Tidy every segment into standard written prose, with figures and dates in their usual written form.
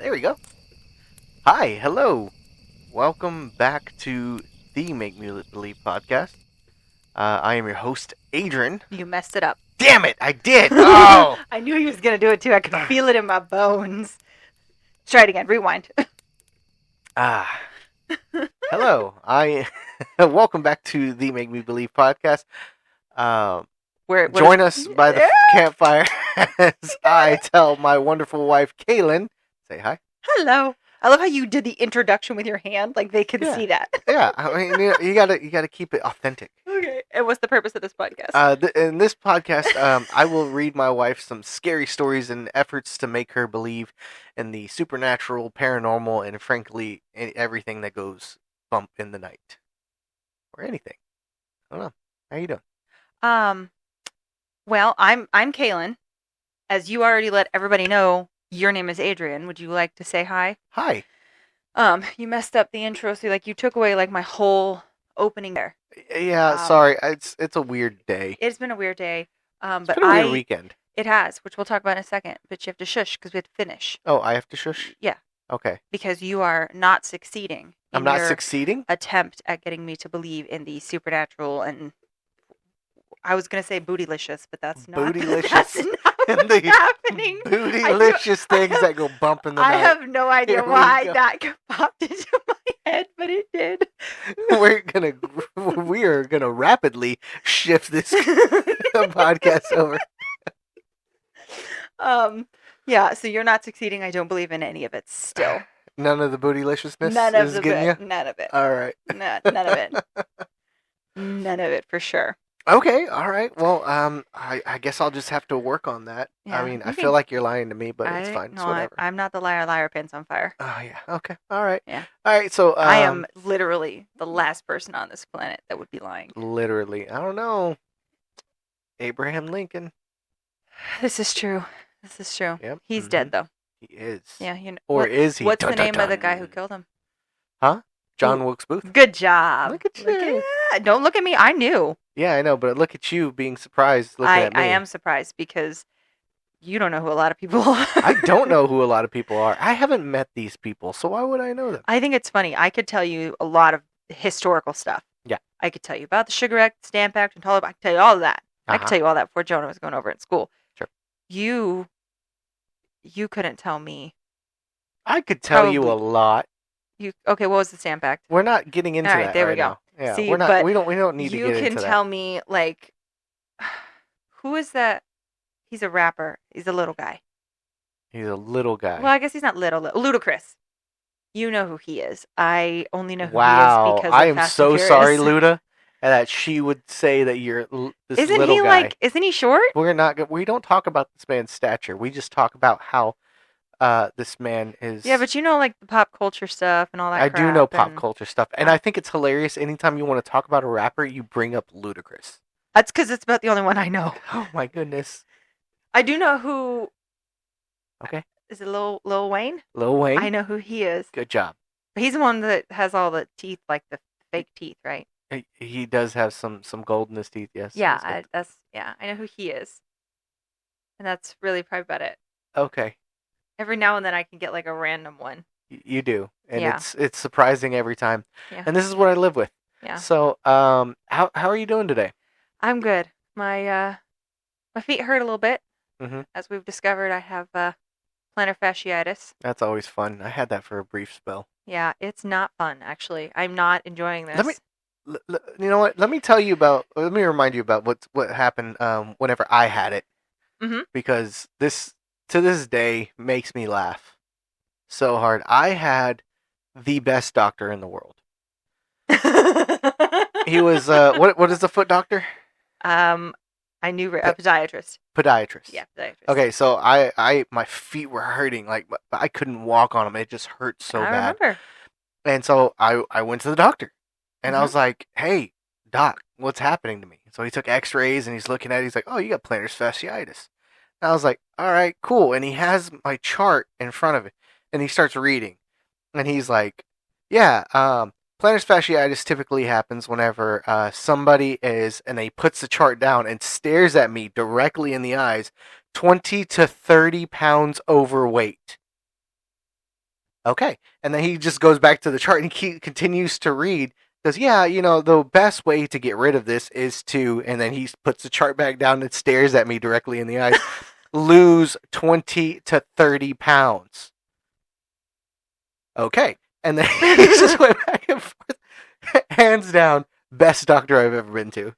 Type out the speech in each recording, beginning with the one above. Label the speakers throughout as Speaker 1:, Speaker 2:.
Speaker 1: There we go. Hi, hello. Welcome back to the Make Me Believe podcast. I am your host, Adrian.
Speaker 2: You messed it up.
Speaker 1: Damn it, I did. Oh.
Speaker 2: I knew he was going to do it too. I could feel it in my bones. Let's try it again. Rewind.
Speaker 1: Ah. Hello. Welcome back to the Make Me Believe podcast. Join us by the campfire as I tell my wonderful wife, Kaylin. Say hi.
Speaker 2: Hello. I love how you did the introduction with your hand, like they can see that.
Speaker 1: Yeah, I mean, you gotta keep it authentic.
Speaker 2: Okay. And what's the purpose of this podcast?
Speaker 1: In this podcast, I will read my wife some scary stories in efforts to make her believe in the supernatural, paranormal, and frankly, everything that goes bump in the night or anything. I don't know. How you doing?
Speaker 2: Well, I'm Kaylin. As you already let everybody know, your name is Adrian. Would you like to say hi?
Speaker 1: Hi.
Speaker 2: You messed up the intro, so you took away my whole opening there.
Speaker 1: Yeah, sorry. It's a weird day.
Speaker 2: It's been a weird day.
Speaker 1: It's been a weird weekend.
Speaker 2: It has, which we'll talk about in a second. But you have to shush because we have to finish.
Speaker 1: Oh, I have to shush?
Speaker 2: Yeah.
Speaker 1: Okay.
Speaker 2: Because you are not succeeding.
Speaker 1: I'm not succeeding?
Speaker 2: Attempt at getting me to believe in the supernatural and I was gonna say bootylicious, but that's not.
Speaker 1: Bootylicious.
Speaker 2: That's not what's happening.
Speaker 1: Bootylicious things that go bump in the night.
Speaker 2: I have no idea why that popped into my head, but it did.
Speaker 1: We are gonna rapidly shift this podcast over.
Speaker 2: Yeah. So you're not succeeding. I don't believe in any of it. Still.
Speaker 1: None of the bootylicious-ness
Speaker 2: None
Speaker 1: is
Speaker 2: of
Speaker 1: getting
Speaker 2: it.
Speaker 1: you?
Speaker 2: None of it.
Speaker 1: All right.
Speaker 2: None of it. None of it for sure.
Speaker 1: Okay, all right. Well, I guess I'll just have to work on that.
Speaker 2: Yeah,
Speaker 1: I mean, I feel like you're lying to me, but it's fine.
Speaker 2: No,
Speaker 1: it's whatever.
Speaker 2: I'm not the liar, pants on fire.
Speaker 1: Oh, yeah. Okay. All right.
Speaker 2: Yeah.
Speaker 1: All right, so...
Speaker 2: I am literally the last person on this planet that would be lying.
Speaker 1: Literally. I don't know. Abraham Lincoln.
Speaker 2: This is true.
Speaker 1: Yep.
Speaker 2: He's dead, though.
Speaker 1: He is.
Speaker 2: Yeah.
Speaker 1: Is he?
Speaker 2: What's the name of the guy who killed him?
Speaker 1: Huh? John Wilkes Booth.
Speaker 2: Good job.
Speaker 1: Look at you.
Speaker 2: Don't look at me. I knew.
Speaker 1: Yeah, I know, but look at you being surprised looking at me.
Speaker 2: I am surprised because you don't know who a lot of people are.
Speaker 1: I don't know who a lot of people are. I haven't met these people, so why would I know them?
Speaker 2: I think it's funny. I could tell you a lot of historical stuff.
Speaker 1: Yeah.
Speaker 2: I could tell you about the Sugar Act, Stamp Act, and Taliban. I could tell you all of that.
Speaker 1: Uh-huh.
Speaker 2: I could tell you all that before Jonah was going over it in school.
Speaker 1: Sure.
Speaker 2: You couldn't tell me.
Speaker 1: I could tell you a lot.
Speaker 2: Okay, what was the Stamp Act?
Speaker 1: We're not getting into that
Speaker 2: there
Speaker 1: right
Speaker 2: we go.
Speaker 1: now. Yeah,
Speaker 2: See,
Speaker 1: we're not.
Speaker 2: but
Speaker 1: we don't need to get into that.
Speaker 2: You can tell me who is that? He's a rapper. He's a little guy.
Speaker 1: He's a little guy.
Speaker 2: Well, I guess he's not little. Ludicrous. You know who he is. I only know who he is because
Speaker 1: I
Speaker 2: of
Speaker 1: am
Speaker 2: Fast
Speaker 1: so
Speaker 2: and
Speaker 1: sorry,
Speaker 2: Furious.
Speaker 1: Luda, that she would say that you're this
Speaker 2: Isn't
Speaker 1: little
Speaker 2: he
Speaker 1: guy.
Speaker 2: Isn't he short?
Speaker 1: We don't talk about this man's stature. We just talk about how this man is.
Speaker 2: Yeah, but you know, the pop culture stuff and all that.
Speaker 1: I do know pop
Speaker 2: and
Speaker 1: culture stuff, and I think it's hilarious. Anytime you want to talk about a rapper, you bring up Ludacris.
Speaker 2: That's because it's about the only one I know.
Speaker 1: Oh my goodness!
Speaker 2: I do know who.
Speaker 1: Okay.
Speaker 2: Is it Lil Wayne?
Speaker 1: Lil Wayne.
Speaker 2: I know who he is.
Speaker 1: Good job.
Speaker 2: He's the one that has all the teeth, like the fake teeth, right?
Speaker 1: He does have some gold in his teeth. Yes.
Speaker 2: Yeah, I know who he is, and that's really probably about it.
Speaker 1: Okay.
Speaker 2: Every now and then I can get a random one.
Speaker 1: You do, and
Speaker 2: Yeah.
Speaker 1: it's surprising every time.
Speaker 2: Yeah.
Speaker 1: And this is what I live with.
Speaker 2: Yeah.
Speaker 1: So, how are you doing today?
Speaker 2: I'm good. My feet hurt a little bit.
Speaker 1: Mm-hmm.
Speaker 2: As we've discovered, I have plantar fasciitis.
Speaker 1: That's always fun. I had that for a brief spell.
Speaker 2: Yeah, it's not fun actually. I'm not enjoying this.
Speaker 1: You know what? Let me remind you about what happened whenever I had it.
Speaker 2: Mm-hmm.
Speaker 1: Because this to this day makes me laugh so hard. I had the best doctor in the world. He was what is the foot doctor?
Speaker 2: I knew a podiatrist.
Speaker 1: Podiatrist.
Speaker 2: Yeah, podiatrist.
Speaker 1: Okay, so I my feet were hurting, I couldn't walk on them. It just hurt so bad.
Speaker 2: I remember.
Speaker 1: And so I went to the doctor, and I was like, "Hey, doc, what's happening to me?" So he took X-rays, and he's looking at it. He's like, "Oh, you got plantar fasciitis." And I was like, "All right, cool." And he has my chart in front of it, and he starts reading, and he's like, "Yeah, plantar fasciitis typically happens whenever somebody is," and he puts the chart down and stares at me directly in the eyes, 20 to 30 pounds overweight. Okay. And then he just goes back to the chart and he continues to read. Goes, yeah, the best way to get rid of this is to, and then he puts the chart back down and stares at me directly in the eyes, lose 20 to 30 pounds. Okay. And then he just went back and forth. Hands down, best doctor I've ever been to.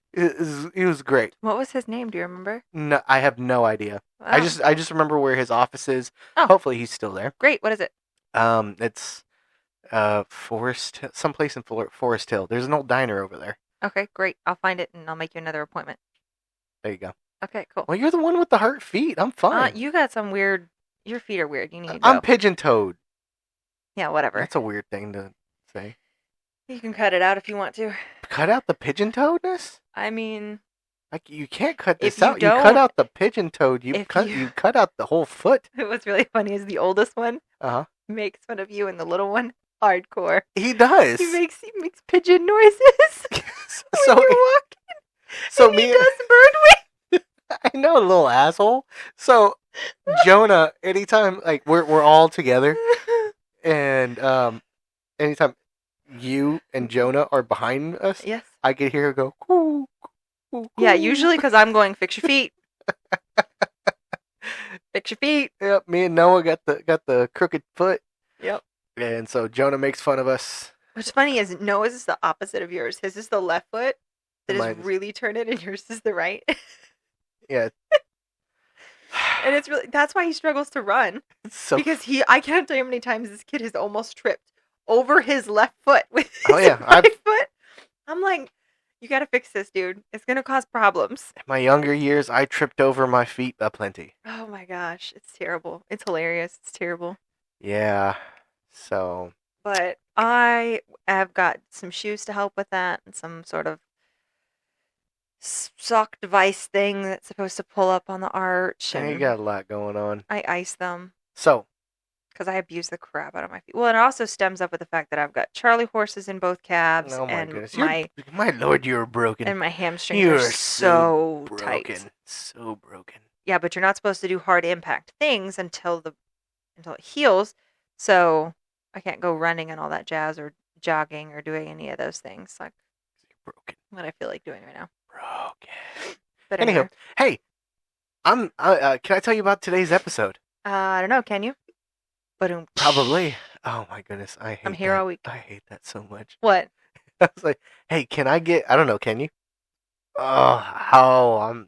Speaker 1: He was great.
Speaker 2: What was his name? Do you remember?
Speaker 1: No, I have no idea.
Speaker 2: Wow.
Speaker 1: I just remember where his office is.
Speaker 2: Oh.
Speaker 1: Hopefully he's still there.
Speaker 2: Great. What is it?
Speaker 1: It's someplace in Forest Hill. There's an old diner over there.
Speaker 2: Okay, great. I'll find it and I'll make you another appointment.
Speaker 1: There you go.
Speaker 2: Okay, cool.
Speaker 1: Well, you're the one with the hurt feet. I'm fine.
Speaker 2: You got some weird. Your feet are weird. You need to go.
Speaker 1: I'm pigeon-toed.
Speaker 2: Yeah, whatever.
Speaker 1: That's a weird thing to say.
Speaker 2: You can cut it out if you want to.
Speaker 1: Cut out the pigeon-toedness?
Speaker 2: I mean,
Speaker 1: like you can't cut this
Speaker 2: if you
Speaker 1: out. You
Speaker 2: don't-
Speaker 1: cut out the pigeon-toed. You
Speaker 2: if
Speaker 1: cut
Speaker 2: you-
Speaker 1: you cut out the whole foot.
Speaker 2: what's really funny is the oldest one
Speaker 1: Uh-huh.
Speaker 2: makes fun of you, and the little one hardcore.
Speaker 1: He does.
Speaker 2: He makes pigeon noises when
Speaker 1: so
Speaker 2: you're walking.
Speaker 1: so
Speaker 2: and
Speaker 1: me
Speaker 2: he does bird
Speaker 1: I know, little asshole. So Jonah, anytime like we're all together and anytime you and Jonah are behind us,
Speaker 2: Yes.
Speaker 1: I could hear her go coo, coo,
Speaker 2: Yeah,
Speaker 1: coo.
Speaker 2: usually because I'm going fix your feet. Fix your feet.
Speaker 1: Yep, me and Noah got the crooked foot.
Speaker 2: Yep.
Speaker 1: And so Jonah makes fun of us.
Speaker 2: What's funny is Noah's is the opposite of yours. His is the left foot that
Speaker 1: Mine
Speaker 2: is
Speaker 1: is-
Speaker 2: really turned, and yours is the right.
Speaker 1: Yeah.
Speaker 2: And it's really that's why he struggles to run.
Speaker 1: It's so
Speaker 2: Because I can't tell you how many times this kid has almost tripped over his left foot with his
Speaker 1: Oh, yeah,
Speaker 2: right foot. I'm like, you gotta fix this, dude. It's gonna cause problems.
Speaker 1: in my younger years I tripped over my feet aplenty.
Speaker 2: Oh my gosh, it's terrible. It's hilarious. It's terrible.
Speaker 1: Yeah. So
Speaker 2: But I have got some shoes to help with that, and some sort of sock device thing that's supposed to pull up on the arch.
Speaker 1: you
Speaker 2: And
Speaker 1: got a lot going on.
Speaker 2: I ice them
Speaker 1: So
Speaker 2: because I abuse the crap out of my feet. Well, and it also stems up with the fact that I've got Charlie horses in both calves,
Speaker 1: oh my
Speaker 2: and
Speaker 1: goodness.
Speaker 2: my
Speaker 1: Lord, you're broken.
Speaker 2: and my hamstrings
Speaker 1: You're
Speaker 2: are so
Speaker 1: broken.
Speaker 2: tight.
Speaker 1: So broken.
Speaker 2: Yeah, but you're not supposed to do hard impact things until it heals. So I can't go running and all that jazz, or jogging, or doing any of those things like
Speaker 1: You're broken.
Speaker 2: what I feel like doing right now.
Speaker 1: Broken.
Speaker 2: But
Speaker 1: Anyhow,
Speaker 2: anyway,
Speaker 1: hey, can I tell you about today's episode?
Speaker 2: I don't know. Can you? But
Speaker 1: Probably. Oh my goodness, I hate
Speaker 2: I'm here
Speaker 1: that.
Speaker 2: all week.
Speaker 1: I hate that so much.
Speaker 2: What?
Speaker 1: I was like, hey, can I get? I don't know. Can you? Oh, how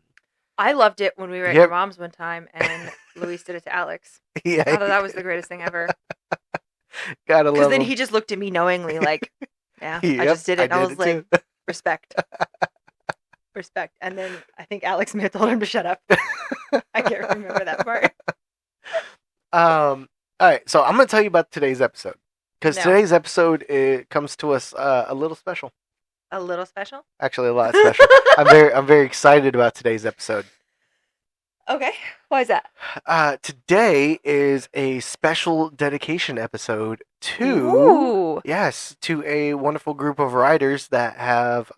Speaker 2: I loved it when we were at
Speaker 1: Yep.
Speaker 2: your mom's one time, and Luis did it to Alex.
Speaker 1: yeah.
Speaker 2: I thought that was the greatest thing ever.
Speaker 1: Gotta
Speaker 2: Because
Speaker 1: love
Speaker 2: then
Speaker 1: him.
Speaker 2: he just looked at me knowingly, like, yeah, I
Speaker 1: Yep,
Speaker 2: just did it. And I
Speaker 1: did
Speaker 2: was like,
Speaker 1: too.
Speaker 2: respect. Respect. And then I think Alex may have told him to shut up. I can't remember that part.
Speaker 1: All right, so I'm gonna tell you about today's episode because
Speaker 2: No.
Speaker 1: today's episode it comes to us a little special.
Speaker 2: A little special?
Speaker 1: Actually, a lot special. I'm very excited about today's episode.
Speaker 2: Okay. Why is that?
Speaker 1: Today is a special dedication episode to
Speaker 2: Ooh.
Speaker 1: to a wonderful group of writers that have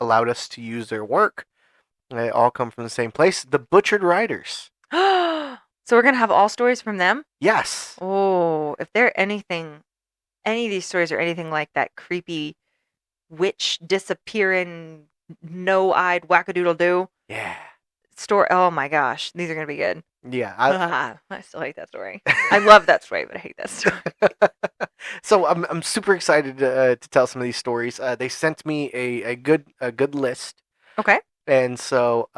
Speaker 1: allowed us to use their work. They all come from the same place, the Butchered Writers.
Speaker 2: So we're going to have all stories from them?
Speaker 1: Yes.
Speaker 2: Oh, if they're any of these stories are anything like that creepy witch disappearing, no-eyed wackadoodle-doo
Speaker 1: Yeah.
Speaker 2: story. Oh my gosh, these are going to be good.
Speaker 1: Yeah.
Speaker 2: I still hate that story. I love that story, but I hate that story.
Speaker 1: So I'm super excited to tell some of these stories. They sent me a good list,
Speaker 2: Okay.
Speaker 1: and so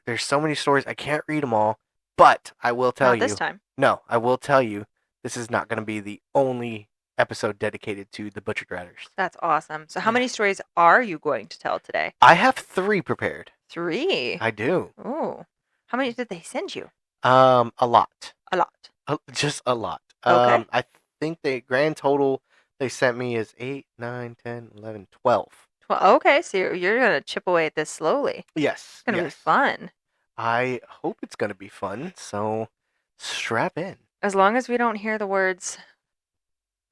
Speaker 1: there's so many stories I can't read them all, but I will tell
Speaker 2: Not
Speaker 1: you.
Speaker 2: this time.
Speaker 1: No, I will tell you. This is not going to be the only episode dedicated to the Butchered Writers.
Speaker 2: That's awesome. So how
Speaker 1: Yeah.
Speaker 2: many stories are you going to tell today?
Speaker 1: I have 3 prepared.
Speaker 2: 3.
Speaker 1: I do.
Speaker 2: Ooh. How many did they send you?
Speaker 1: A lot.
Speaker 2: A lot.
Speaker 1: Just a lot.
Speaker 2: Okay.
Speaker 1: I think the grand total they sent me is 8, 9, 10, 11, 12.
Speaker 2: Well, okay, so you're going to chip away at this slowly.
Speaker 1: Yes.
Speaker 2: It's going to
Speaker 1: yes.
Speaker 2: be fun.
Speaker 1: I hope it's going to be fun, so strap in.
Speaker 2: As long as we don't hear the words,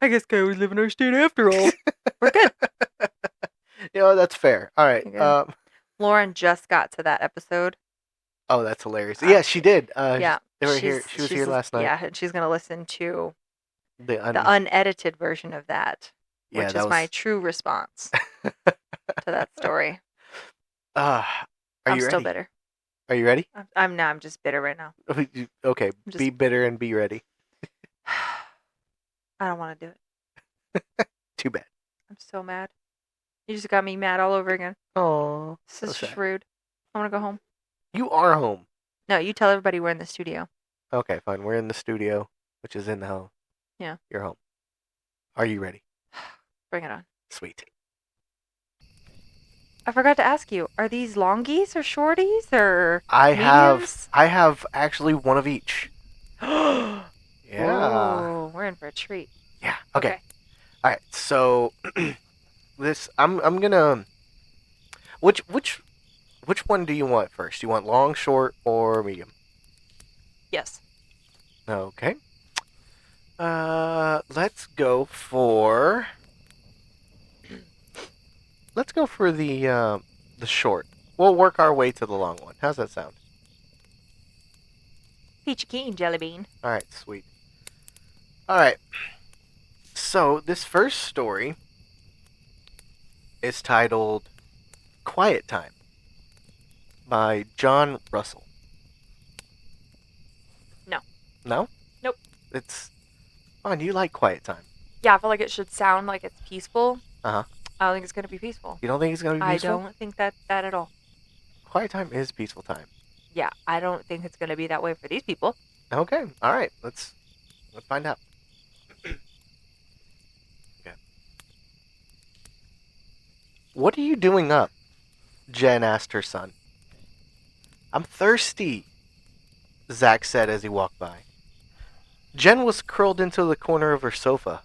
Speaker 2: I guess Guy was living our state after all. We're good.
Speaker 1: That's fair. All right.
Speaker 2: You're good. Lauren just got to that episode.
Speaker 1: Oh, that's hilarious. Yeah, she did.
Speaker 2: Yeah.
Speaker 1: They were here. She was here last night.
Speaker 2: yeah, and she's gonna listen to
Speaker 1: The
Speaker 2: the unedited version of that,
Speaker 1: Yeah,
Speaker 2: which
Speaker 1: that
Speaker 2: is my
Speaker 1: was.
Speaker 2: true response to that story.
Speaker 1: Uh, are
Speaker 2: I'm
Speaker 1: you
Speaker 2: still
Speaker 1: ready?
Speaker 2: bitter.
Speaker 1: Are you ready?
Speaker 2: I'm just bitter right now.
Speaker 1: Okay,
Speaker 2: I'm
Speaker 1: be
Speaker 2: just
Speaker 1: bitter and be ready.
Speaker 2: I don't want to do it.
Speaker 1: Too bad.
Speaker 2: I'm so mad. You just got me mad all over again.
Speaker 1: Oh,
Speaker 2: This
Speaker 1: so
Speaker 2: is just
Speaker 1: sad.
Speaker 2: rude. I want to go home.
Speaker 1: You are home.
Speaker 2: No, you tell everybody we're in the studio.
Speaker 1: Okay, fine. We're in the studio, which is in the home.
Speaker 2: Yeah.
Speaker 1: You're home. Are you ready?
Speaker 2: Bring it on.
Speaker 1: Sweet.
Speaker 2: I forgot to ask you, are these longies or shorties or
Speaker 1: I have
Speaker 2: mediums?
Speaker 1: I have actually one of each. Yeah.
Speaker 2: Oh, we're in for a treat.
Speaker 1: Yeah. Okay. All right. So this I'm gonna which one do you want first? You want long, short, or medium?
Speaker 2: Yes.
Speaker 1: Okay. Let's go for the short. We'll work our way to the long one. How's that sound?
Speaker 2: Peachy keen jelly bean.
Speaker 1: All right, sweet. All right. So this first story is titled "Quiet Time" by John Russell.
Speaker 2: No.
Speaker 1: No?
Speaker 2: Nope.
Speaker 1: It's fine. You like quiet time.
Speaker 2: Yeah, I feel like it should sound like it's peaceful.
Speaker 1: Uh-huh.
Speaker 2: I don't think it's gonna be peaceful.
Speaker 1: You don't think it's gonna be peaceful?
Speaker 2: I don't think that at all.
Speaker 1: Quiet time is peaceful time.
Speaker 2: Yeah, I don't think it's gonna be that way for these people.
Speaker 1: Okay. All right. Let's find out. Okay. What are you doing up? Jen asked her son. I'm thirsty, Zach said as he walked by. Jen was curled into the corner of her sofa,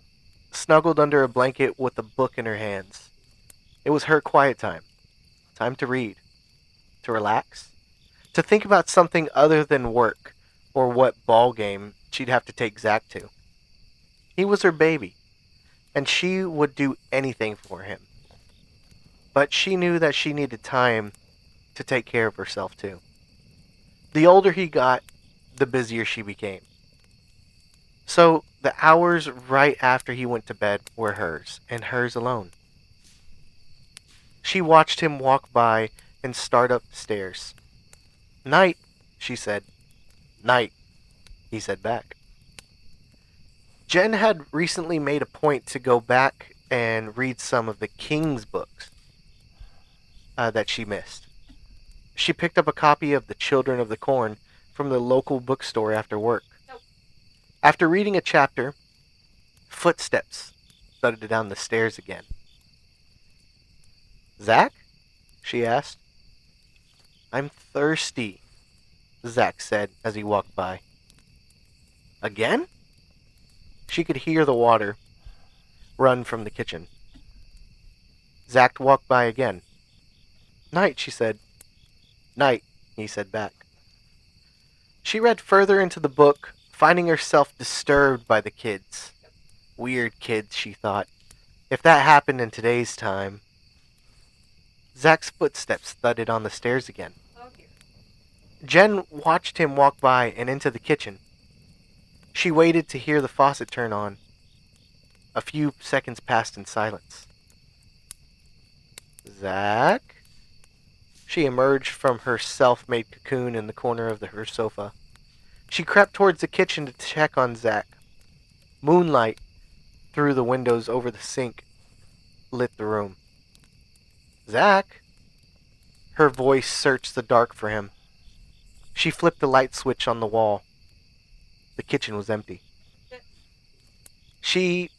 Speaker 1: snuggled under a blanket with a book in her hands. It was her quiet time. Time to read. To relax. To think about something other than work or what ball game she'd have to take Zach to. He was her baby, and she would do anything for him. But she knew that she needed time to take care of herself too. The older he got, the busier she became. So the hours right after he went to bed were hers, and hers alone. She watched him walk by and start up the stairs. Night, she said. Night, he said back. Jen had recently made a point to go back and read some of the King's books that she missed. She picked up a copy of The Children of the Corn from the local bookstore after work.
Speaker 2: Nope.
Speaker 1: After reading a chapter, footsteps thudded down the stairs again. Zach? She asked. I'm thirsty, Zach said as he walked by. Again? She could hear the water run from the kitchen. Zach walked by again. Night, she said. Night, he said back. She read further into the book, finding herself disturbed by the kids. Weird kids, she thought. If that happened in today's time. Zach's footsteps thudded on the stairs again.
Speaker 2: Oh dear.
Speaker 1: Jen watched him walk by and into the kitchen. She waited to hear the faucet turn on. A few seconds passed in silence. Zach? She emerged from her self-made cocoon in the corner of her sofa. She crept towards the kitchen to check on Zach. Moonlight through the windows over the sink lit the room. Zach? Her voice searched the dark for him. She flipped the light switch on the wall. The kitchen was empty. She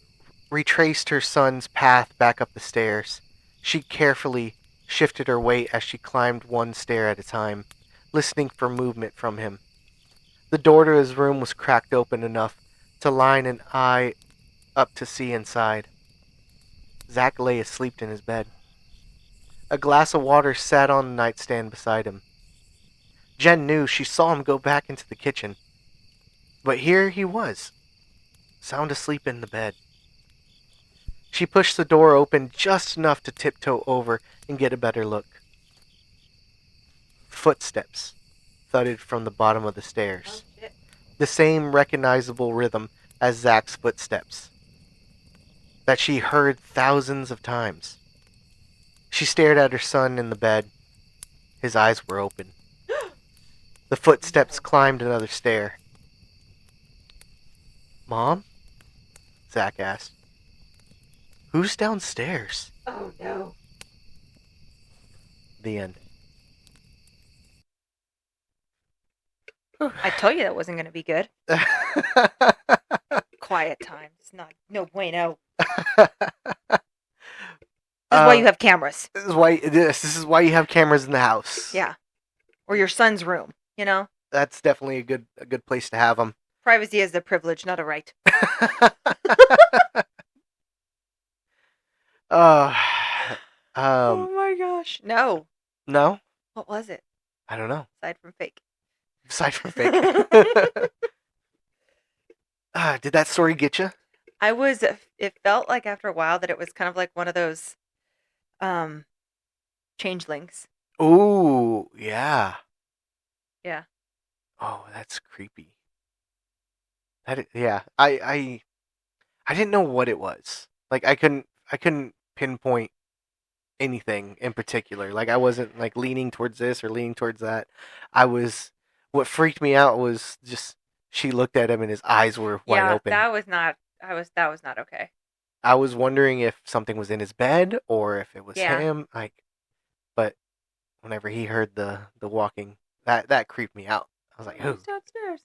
Speaker 1: retraced her son's path back up the stairs. She carefully shifted her weight as she climbed one stair at a time, listening for movement from him. The door to his room was cracked open enough to line an eye up to see inside. Zach lay asleep in his bed. A glass of water sat on the nightstand beside him. Jen knew she saw him go back into the kitchen. But here he was, sound asleep in the bed. She pushed the door open just enough to tiptoe over and get a better look. Footsteps thudded from the bottom of the stairs. the same recognizable rhythm as Zach's footsteps that she heard thousands of times. She stared at her son in the bed. His eyes were open. The footsteps
Speaker 2: No.
Speaker 1: climbed another stair. Mom? Zach asked. Who's downstairs?
Speaker 2: Oh no.
Speaker 1: The end.
Speaker 2: I told you that wasn't going to be good. Quiet time. It's not. No bueno. This is why you have cameras.
Speaker 1: This is why you have cameras in the house.
Speaker 2: Yeah. Or your son's room. You know,
Speaker 1: That's definitely a good place to have them.
Speaker 2: privacy is a privilege, not a right.
Speaker 1: uh,
Speaker 2: Oh my gosh. No.
Speaker 1: no,
Speaker 2: What was it?
Speaker 1: I don't know.
Speaker 2: Aside from fake.
Speaker 1: Aside from fake. Did that story get you?
Speaker 2: It felt like after a while that it was kind of like one of those um changelings.
Speaker 1: Ooh, yeah.
Speaker 2: Yeah.
Speaker 1: Oh, that's creepy. Yeah. I didn't know what it was. Like I couldn't pinpoint anything in particular. Like I wasn't like leaning towards this or leaning towards that. I was what freaked me out was just she looked at him and his eyes were wide
Speaker 2: Yeah,
Speaker 1: open.
Speaker 2: that was not okay.
Speaker 1: I was wondering if something was in his bed or if it was
Speaker 2: Yeah.
Speaker 1: him. Like, but whenever he heard the walking, that creeped me out. I was like,
Speaker 2: Who's
Speaker 1: who?
Speaker 2: downstairs?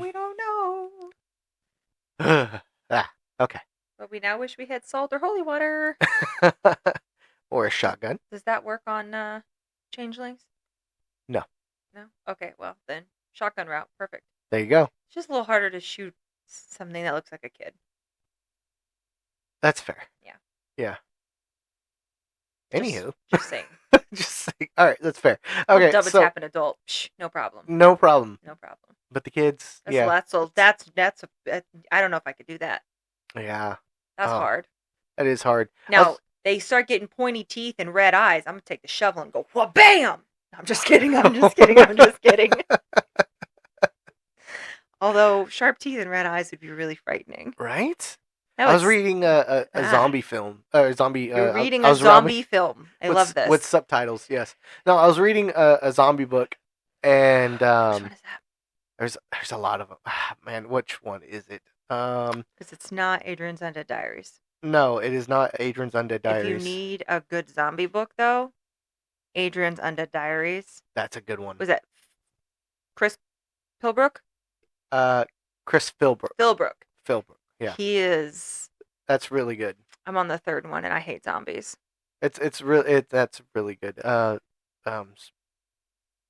Speaker 2: We don't know.
Speaker 1: Okay.
Speaker 2: But we now wish we had salt or holy water.
Speaker 1: Or a shotgun.
Speaker 2: Does that work on changelings?
Speaker 1: No.
Speaker 2: No? Okay, well then shotgun route. Perfect.
Speaker 1: There you go.
Speaker 2: It's just a little harder to shoot something that looks like a kid.
Speaker 1: That's fair.
Speaker 2: Yeah.
Speaker 1: Yeah.
Speaker 2: Just,
Speaker 1: Anywho,
Speaker 2: just saying.
Speaker 1: just saying. All right, that's fair.
Speaker 2: I'll
Speaker 1: Okay,
Speaker 2: double
Speaker 1: so
Speaker 2: tap an adult. Psh, no problem.
Speaker 1: no problem.
Speaker 2: No problem.
Speaker 1: But the kids,
Speaker 2: That's
Speaker 1: yeah,
Speaker 2: I don't know if I could do that.
Speaker 1: yeah.
Speaker 2: That's
Speaker 1: Oh,
Speaker 2: hard.
Speaker 1: that is hard.
Speaker 2: Now they start getting pointy teeth and red eyes. I'm gonna take the shovel and go, wha bam! I'm just kidding. I'm just kidding. I'm just kidding. Although sharp teeth and red eyes would be really frightening.
Speaker 1: Right?
Speaker 2: No,
Speaker 1: I was reading a zombie film. Zombie.
Speaker 2: You're reading
Speaker 1: I
Speaker 2: a
Speaker 1: was
Speaker 2: zombie film. I love this.
Speaker 1: with subtitles. Yes. No, I was reading a zombie book, and
Speaker 2: Which one is that?
Speaker 1: there's a lot of them. Man, which one is it?
Speaker 2: Because it's not Adrian's Undead Diaries.
Speaker 1: No, it is not Adrian's Undead Diaries.
Speaker 2: If you need a good zombie book, though, Adrian's Undead Diaries.
Speaker 1: That's a good one.
Speaker 2: Was that Chris Pilbrook?
Speaker 1: Chris Philbrook. Philbrook. Yeah,
Speaker 2: He is.
Speaker 1: that's really good.
Speaker 2: I'm on the third one, and I hate zombies.
Speaker 1: That's really good.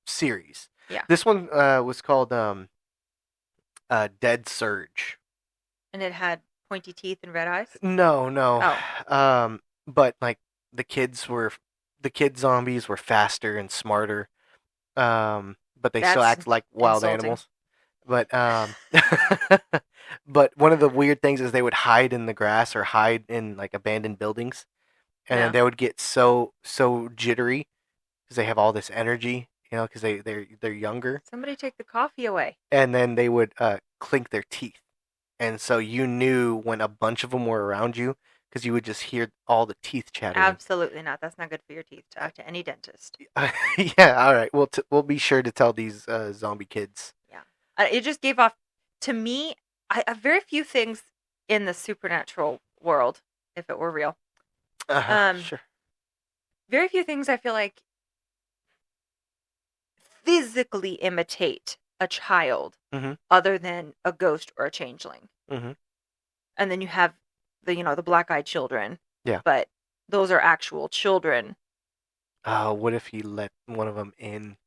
Speaker 1: Series.
Speaker 2: Yeah.
Speaker 1: This one was called Dead Surge.
Speaker 2: And it had pointy teeth and red eyes.
Speaker 1: No, no.
Speaker 2: Oh.
Speaker 1: But like the kid zombies were faster and smarter. But they still
Speaker 2: That's
Speaker 1: act like wild
Speaker 2: insulting.
Speaker 1: animals. But but one of the weird things is they would hide in the grass or hide in like abandoned buildings, and
Speaker 2: Yeah.
Speaker 1: then they would get so jittery because they have all this energy, you know, because they're younger,
Speaker 2: Somebody take the coffee away.
Speaker 1: and then they would clink their teeth, and so you knew when a bunch of them were around you because you would just hear all the teeth chattering.
Speaker 2: Absolutely not. That's not good for your teeth. Talk to any dentist.
Speaker 1: Yeah, all right. We'll be sure to tell these zombie kids.
Speaker 2: Yeah. It just gave off, to me, I very few things in the supernatural world, if it were real.
Speaker 1: Sure.
Speaker 2: Very few things I feel like physically imitate a child
Speaker 1: Mhm.
Speaker 2: other than a ghost or a changeling.
Speaker 1: Mhm.
Speaker 2: And then you have the black-eyed children.
Speaker 1: Yeah.
Speaker 2: But those are actual children.
Speaker 1: What if he let one of them in?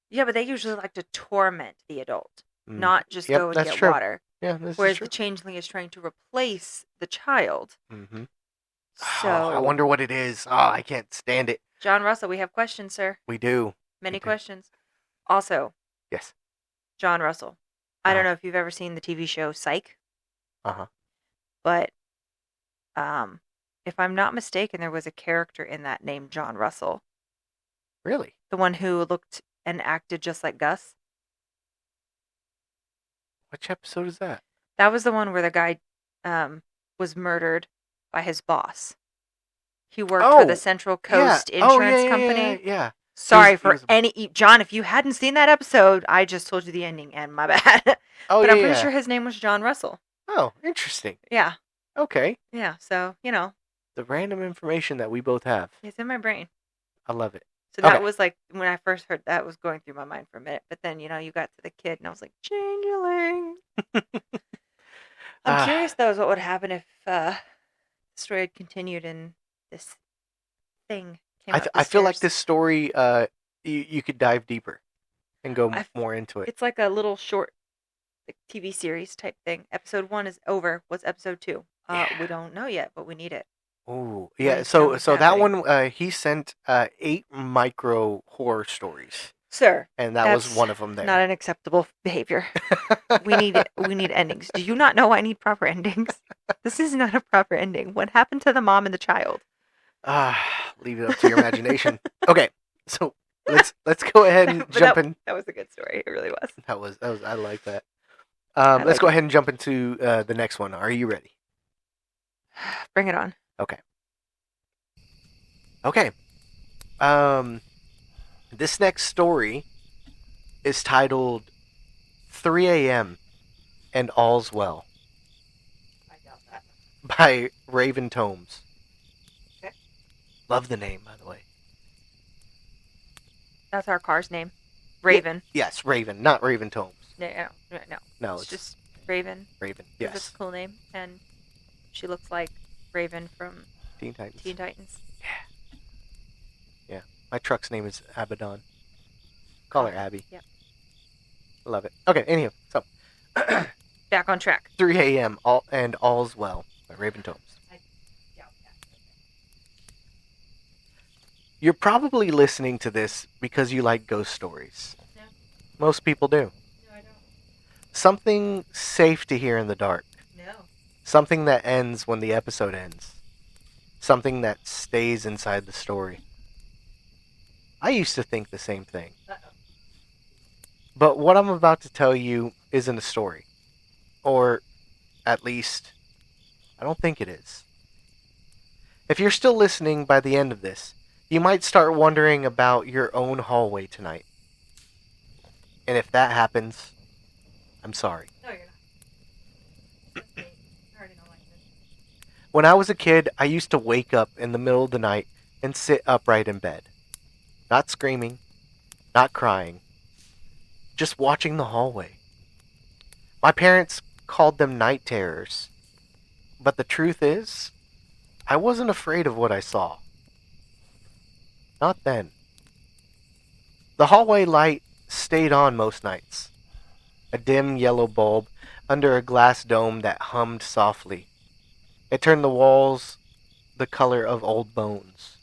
Speaker 2: Yeah, but they usually like to torment the adult,
Speaker 1: Mm.
Speaker 2: not just
Speaker 1: Yep,
Speaker 2: go and
Speaker 1: that's
Speaker 2: get
Speaker 1: true.
Speaker 2: water.
Speaker 1: Yeah, this
Speaker 2: Whereas
Speaker 1: is true.
Speaker 2: the changeling is trying to replace the child.
Speaker 1: Mm-hmm.
Speaker 2: So
Speaker 1: I wonder what it is. Oh, I can't stand it.
Speaker 2: John Russell, we have questions, sir.
Speaker 1: We do.
Speaker 2: Many
Speaker 1: Okay.
Speaker 2: questions. Also,
Speaker 1: Yes.
Speaker 2: John Russell. I don't
Speaker 1: Uh-huh.
Speaker 2: know if you've ever seen the TV show Psych,
Speaker 1: Uh-huh.
Speaker 2: but if I'm not mistaken, there was a character in that named John Russell,
Speaker 1: Really?
Speaker 2: the one who looked and acted just like Gus.
Speaker 1: Which episode is that?
Speaker 2: That was the one where the guy um, was murdered by his boss. He worked for the
Speaker 1: Oh,
Speaker 2: Central
Speaker 1: yeah.
Speaker 2: Coast
Speaker 1: Oh, yeah,
Speaker 2: Insurance
Speaker 1: yeah, yeah,
Speaker 2: Company.
Speaker 1: yeah.
Speaker 2: Sorry
Speaker 1: He
Speaker 2: for
Speaker 1: was.
Speaker 2: any John. If you hadn't seen that episode, I just told you the ending, and my bad.
Speaker 1: Oh,
Speaker 2: But
Speaker 1: yeah,
Speaker 2: I'm pretty
Speaker 1: yeah.
Speaker 2: sure his name was John Russell.
Speaker 1: Oh, interesting.
Speaker 2: Yeah,
Speaker 1: Okay.
Speaker 2: yeah. So
Speaker 1: The random information that we both have.
Speaker 2: it's in my brain.
Speaker 1: I love it.
Speaker 2: So
Speaker 1: Okay.
Speaker 2: that was like when I first heard that was going through my mind for a minute. But then you got to the kid, and I was like, changeling. I'm
Speaker 1: Ah,
Speaker 2: curious though, is what would happen if the story had continued and this thing came up the
Speaker 1: I feel like
Speaker 2: stairs.
Speaker 1: this story, you could dive deeper and go
Speaker 2: I,
Speaker 1: more into it.
Speaker 2: it's like a little short like, TV series type thing. Episode 1 is over. What's episode 2?
Speaker 1: Yeah.
Speaker 2: We don't know yet, but we need it.
Speaker 1: Oh,
Speaker 2: We
Speaker 1: yeah.
Speaker 2: need to know
Speaker 1: So
Speaker 2: what's
Speaker 1: so that
Speaker 2: happening.
Speaker 1: one, he sent 8 micro horror stories,
Speaker 2: Sir,
Speaker 1: and that was
Speaker 2: that's
Speaker 1: one of them
Speaker 2: not
Speaker 1: there.
Speaker 2: an acceptable behavior. We need endings. Do you not know I need proper endings? This is not a proper ending. What happened to the mom and the child?
Speaker 1: Leave it up to your imagination. Okay, so let's go ahead and
Speaker 2: But
Speaker 1: jump in.
Speaker 2: that was a good story. It really was.
Speaker 1: That was I like that.
Speaker 2: I
Speaker 1: Let's
Speaker 2: like
Speaker 1: go
Speaker 2: it.
Speaker 1: ahead and jump into the next one. Are you ready?
Speaker 2: Bring it on.
Speaker 1: Okay. Okay. Um, this next story is titled 3 a.m. and All's Well
Speaker 2: I doubt that.
Speaker 1: by Raven Tomes.
Speaker 2: Okay.
Speaker 1: Love the name, by the way.
Speaker 2: That's our car's name. Raven.
Speaker 1: Yes, Raven, not Raven Tomes.
Speaker 2: No.
Speaker 1: No,
Speaker 2: It's
Speaker 1: it's
Speaker 2: just Raven.
Speaker 1: Raven.
Speaker 2: 'Cause it's
Speaker 1: Yes.
Speaker 2: a cool name. And she looks like Raven from
Speaker 1: Teen Titans.
Speaker 2: Teen Titans.
Speaker 1: Yeah. My truck's name is Abaddon. Call her Abby.
Speaker 2: Yep.
Speaker 1: Love it. Okay, anyhow, so
Speaker 2: Back on track.
Speaker 1: 3 a.m. And All's Well by Raven Tomes.
Speaker 2: Doubt that.
Speaker 1: You're probably listening to this because you like ghost stories.
Speaker 2: No.
Speaker 1: Most people do.
Speaker 2: No, I don't.
Speaker 1: Something safe to hear in the dark.
Speaker 2: No.
Speaker 1: Something that ends when the episode ends. Something that stays inside the story. I used to think the same thing.
Speaker 2: Uh-oh.
Speaker 1: But what I'm about to tell you isn't a story. Or, at least, I don't think it is. If you're still listening by the end of this, you might start wondering about your own hallway tonight. And if that happens, I'm sorry.
Speaker 2: No, you're not. I already don't like this.
Speaker 1: When I was a kid, I used to wake up in the middle of the night and sit upright in bed. Not screaming, not crying, just watching the hallway. My parents called them night terrors. But the truth is, I wasn't afraid of what I saw. Not then. The hallway light stayed on most nights. A dim yellow bulb under a glass dome that hummed softly. It turned the walls the color of old bones.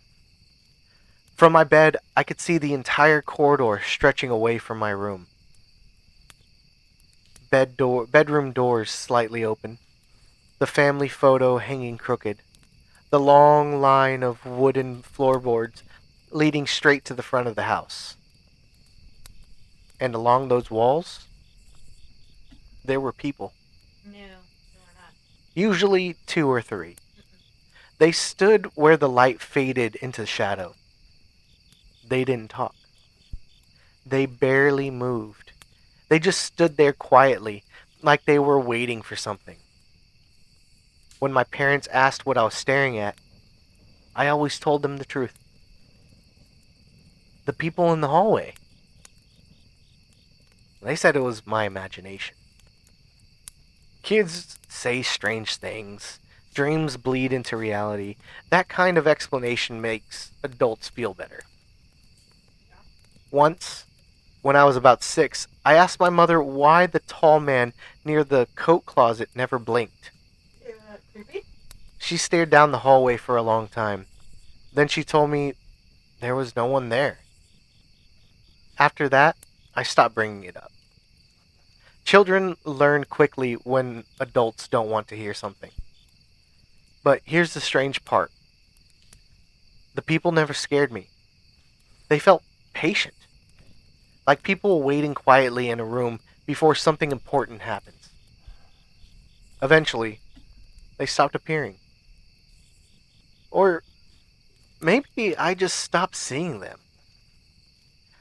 Speaker 1: From my bed, I could see the entire corridor stretching away from my room. Bedroom doors slightly open. The family photo hanging crooked. The long line of wooden floorboards leading straight to the front of the house. And along those walls, there were people.
Speaker 2: No, we're not.
Speaker 1: Usually 2 or 3. They stood where the light faded into shadow. They didn't talk. They barely moved. They just stood there quietly, like they were waiting for something. When my parents asked what I was staring at, I always told them the truth. The people in the hallway. They said it was my imagination. Kids say strange things. Dreams bleed into reality. That kind of explanation makes adults feel better. Once, when I was about 6, I asked my mother why the tall man near the coat closet never blinked.
Speaker 2: Creepy?
Speaker 1: She stared down the hallway for a long time. Then she told me there was no one there. After that, I stopped bringing it up. Children learn quickly when adults don't want to hear something. But here's the strange part. The people never scared me. They felt patient. Like people waiting quietly in a room before something important happens. Eventually, they stopped appearing. Or maybe I just stopped seeing them.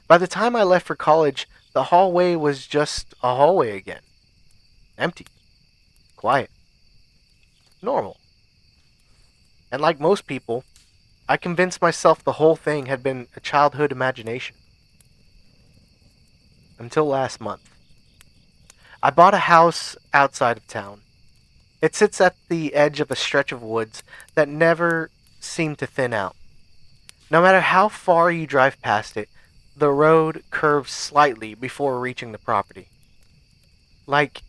Speaker 1: By the time I left for college, the hallway was just a hallway again. Empty, quiet, normal. And like most people, I convinced myself the whole thing had been a childhood imagination. Until last month. I bought a house outside of town. It sits at the edge of a stretch of woods that never seem to thin out. No matter how far you drive past it, the road curves slightly before reaching the property. Like,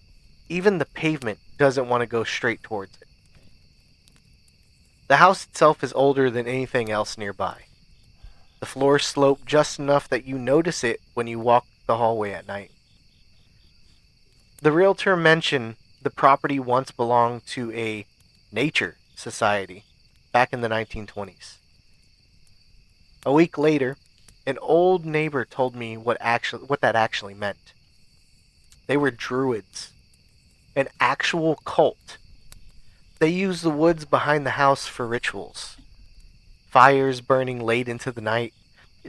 Speaker 1: even the pavement doesn't want to go straight towards it. The house itself is older than anything else nearby. The floors slope just enough that you notice it when you walk the hallway at night. The realtor mentioned the property once belonged to a nature society back in the 1920s. A week later, an old neighbor told me what that actually meant. They were druids, an actual cult. They used the woods behind the house for rituals. Fires burning late into the night,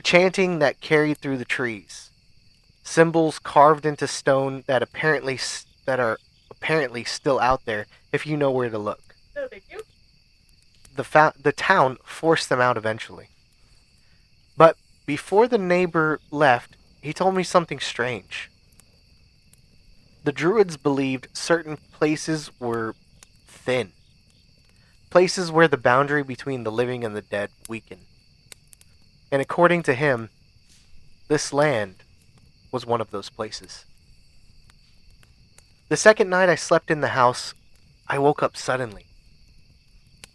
Speaker 1: chanting that carried through the trees. Symbols carved into stone that are apparently still out there if you know where to look.
Speaker 2: No, thank you.
Speaker 1: The town forced them out eventually. But before the neighbor left, he told me something strange. The druids believed certain places were thin. Places where the boundary between the living and the dead weakened. And according to him, this land was one of those places. The second night I slept in the house, I woke up suddenly.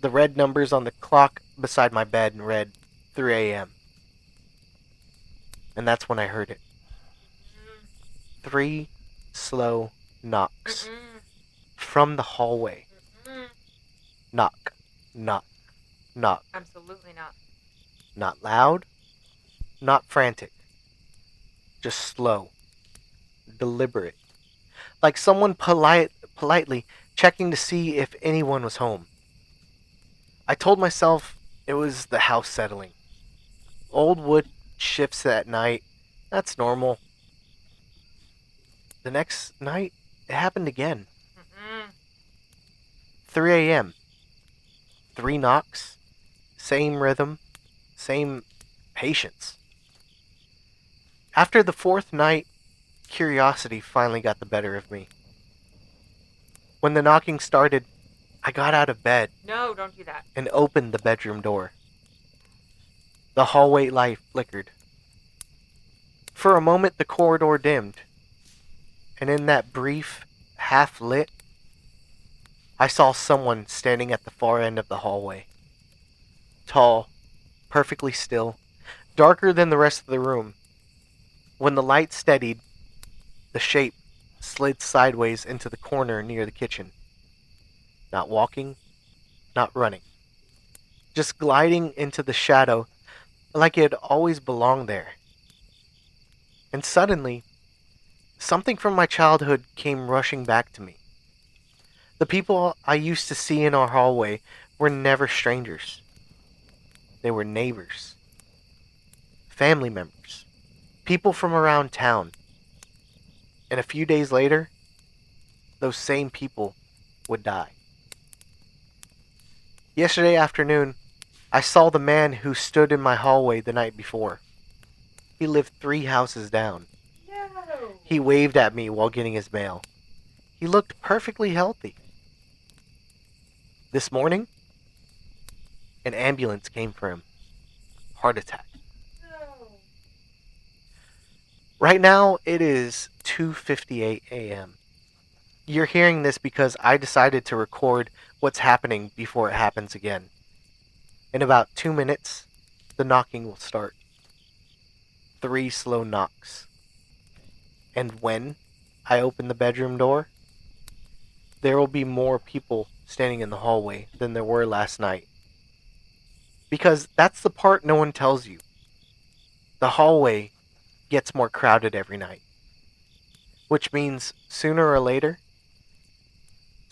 Speaker 1: The red numbers on the clock beside my bed read 3 a.m. And that's when I heard it. 3 slow knocks from the hallway. Knock, knock, knock.
Speaker 2: Absolutely not.
Speaker 1: Not loud, not frantic. Just slow, deliberate. Like someone politely checking to see if anyone was home. I told myself it was the house settling. Old wood shifts at night. That's normal. The next night, it happened again. 3 a.m. 3 knocks. Same rhythm. Same patience. After the fourth night, curiosity finally got the better of me. When the knocking started, I got out of bed
Speaker 2: No, don't do that.
Speaker 1: and opened the bedroom door. The hallway light flickered. For a moment, the corridor dimmed, and in that brief, half-lit, I saw someone standing at the far end of the hallway. Tall, perfectly still, darker than the rest of the room. When the light steadied, the shape slid sideways into the corner near the kitchen. Not walking, not running. Just gliding into the shadow like it had always belonged there. And suddenly, something from my childhood came rushing back to me. The people I used to see in our hallway were never strangers. They were neighbors, family members, people from around town. And a few days later, those same people would die. Yesterday afternoon, I saw the man who stood in my hallway the night before. He lived 3 houses down.
Speaker 2: No.
Speaker 1: He waved at me while getting his mail. He looked perfectly healthy. This morning, an ambulance came for him. Heart attack.
Speaker 2: No.
Speaker 1: Right now, it is 2:58 a.m. You're hearing this because I decided to record what's happening before it happens again. In about 2 minutes, the knocking will start. 3 slow knocks. And when I open the bedroom door, there will be more people standing in the hallway than there were last night. Because that's the part no one tells you. The hallway gets more crowded every night. Which means sooner or later,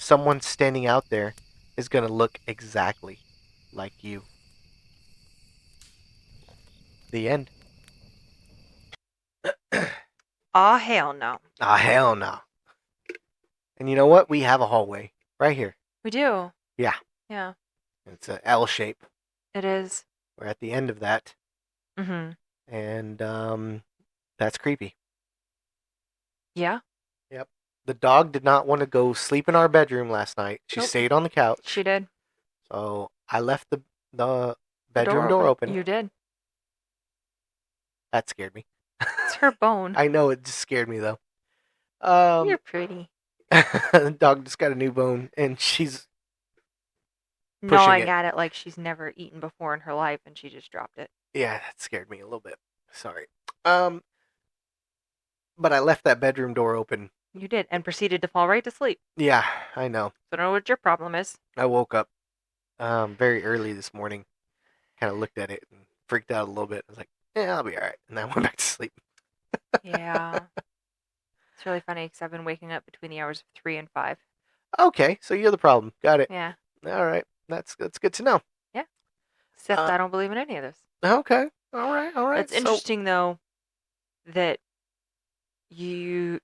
Speaker 1: someone standing out there is going to look exactly like you. The end.
Speaker 2: Aw, hell no.
Speaker 1: Ah, hell no. And you know what? We have a hallway right here.
Speaker 2: We do.
Speaker 1: Yeah.
Speaker 2: Yeah,
Speaker 1: It's an L shape.
Speaker 2: it is.
Speaker 1: We're at the end of that.
Speaker 2: Mm-hmm.
Speaker 1: And that's creepy.
Speaker 2: Yeah.
Speaker 1: Yep. The dog did not want to go sleep in our bedroom last night. She
Speaker 2: Nope.
Speaker 1: stayed on the couch.
Speaker 2: She did.
Speaker 1: So I left the
Speaker 2: The
Speaker 1: bedroom door open.
Speaker 2: You did.
Speaker 1: That scared me.
Speaker 2: It's her bone.
Speaker 1: I know it just scared me though.
Speaker 2: You're pretty.
Speaker 1: The dog just got a new bone and she's
Speaker 2: Gnawing
Speaker 1: it.
Speaker 2: at it like she's never eaten before in her life, and she just dropped it.
Speaker 1: Yeah, that scared me a little bit. Sorry. But I left that bedroom door open.
Speaker 2: You did, and proceeded to fall right to sleep.
Speaker 1: Yeah, I know.
Speaker 2: So I don't know what your problem is.
Speaker 1: I woke up very early this morning. Kind of looked at it and freaked out a little bit. I was like, yeah, I'll be all right. And then I went back to sleep.
Speaker 2: Yeah. It's really funny because I've been waking up between the hours of 3 and 5.
Speaker 1: Okay, so you're the problem. Got it.
Speaker 2: Yeah.
Speaker 1: All right. That's good to know.
Speaker 2: Yeah. Except I don't believe in any of this.
Speaker 1: Okay. All right. All right.
Speaker 2: It's interesting, though, that you're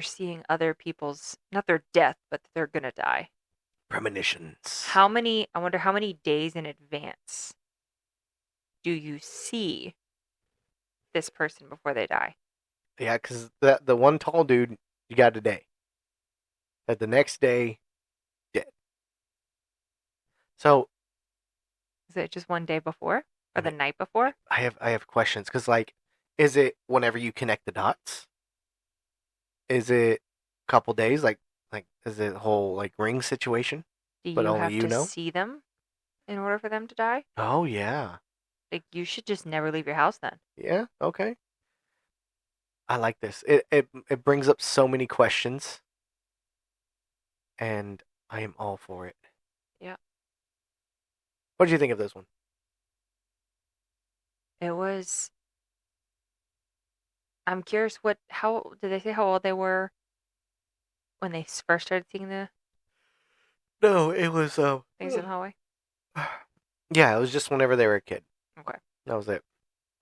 Speaker 2: seeing other people's, not their death, but they're going to die.
Speaker 1: Premonitions.
Speaker 2: I wonder how many days in advance do you see this person before they die?
Speaker 1: Yeah, because the one tall dude, you got today. At the next day, dead. So
Speaker 2: Is it just one day before or the night before?
Speaker 1: I have questions because is it whenever you connect the dots? Is it a couple days? Like is it a whole ring situation?
Speaker 2: Do you
Speaker 1: But only
Speaker 2: have
Speaker 1: you
Speaker 2: to
Speaker 1: know?
Speaker 2: see them in order for them to die?
Speaker 1: Oh yeah,
Speaker 2: Like, you should just never leave your house then.
Speaker 1: yeah. Okay, I like this. It brings up so many questions, and I am all for it.
Speaker 2: Yeah.
Speaker 1: What did you think of this one?
Speaker 2: It was. I'm curious how did they say how old they were when they first started seeing the
Speaker 1: No, it was
Speaker 2: things in the hallway?
Speaker 1: yeah, it was just whenever they were a kid.
Speaker 2: Okay.
Speaker 1: That was it.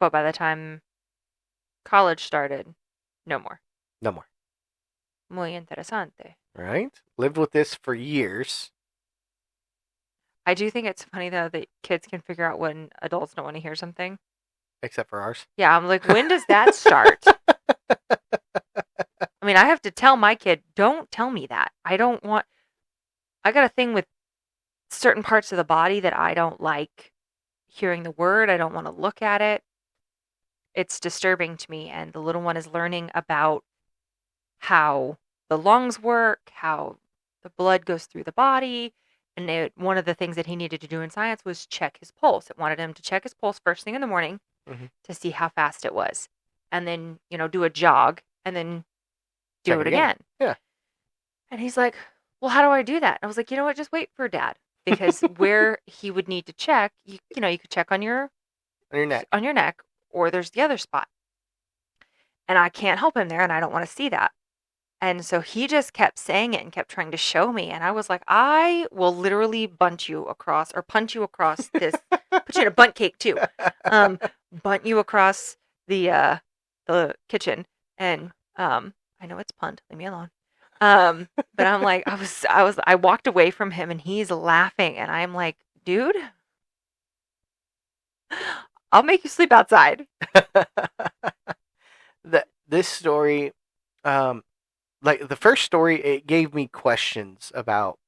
Speaker 2: But by the time college started, no more.
Speaker 1: No more.
Speaker 2: Muy interesante.
Speaker 1: Right? Lived with this for years.
Speaker 2: I do think it's funny, though, that kids can figure out when adults don't want to hear something.
Speaker 1: Except for ours.
Speaker 2: Yeah, I'm like, when does that start? I mean, I have to tell my kid, don't tell me that. I got a thing with certain parts of the body that I don't like hearing the word. I don't want to look at it. It's disturbing to me. And the little one is learning about how the lungs work, how the blood goes through the body. And one of the things that he needed to do in science was check his pulse. It wanted him to check his pulse first thing in the morning to see how fast it was. And then, do a jog and then do it again.
Speaker 1: Yeah.
Speaker 2: And he's like, well, how do I do that? And I was like, you know what? Just wait for Dad. Because where he would need to check, you could check on your neck, or there's the other spot. And I can't help him there, and I don't want to see that. And so he just kept saying it and kept trying to show me. And I was like, I will literally punch you across this, put you in a bunt cake too. Bunt you across the kitchen. And I know it's punt, leave me alone. But I'm like, I walked away from him and he's laughing. And I'm like, dude, I'll make you sleep outside.
Speaker 1: This story, the first story, it gave me questions about,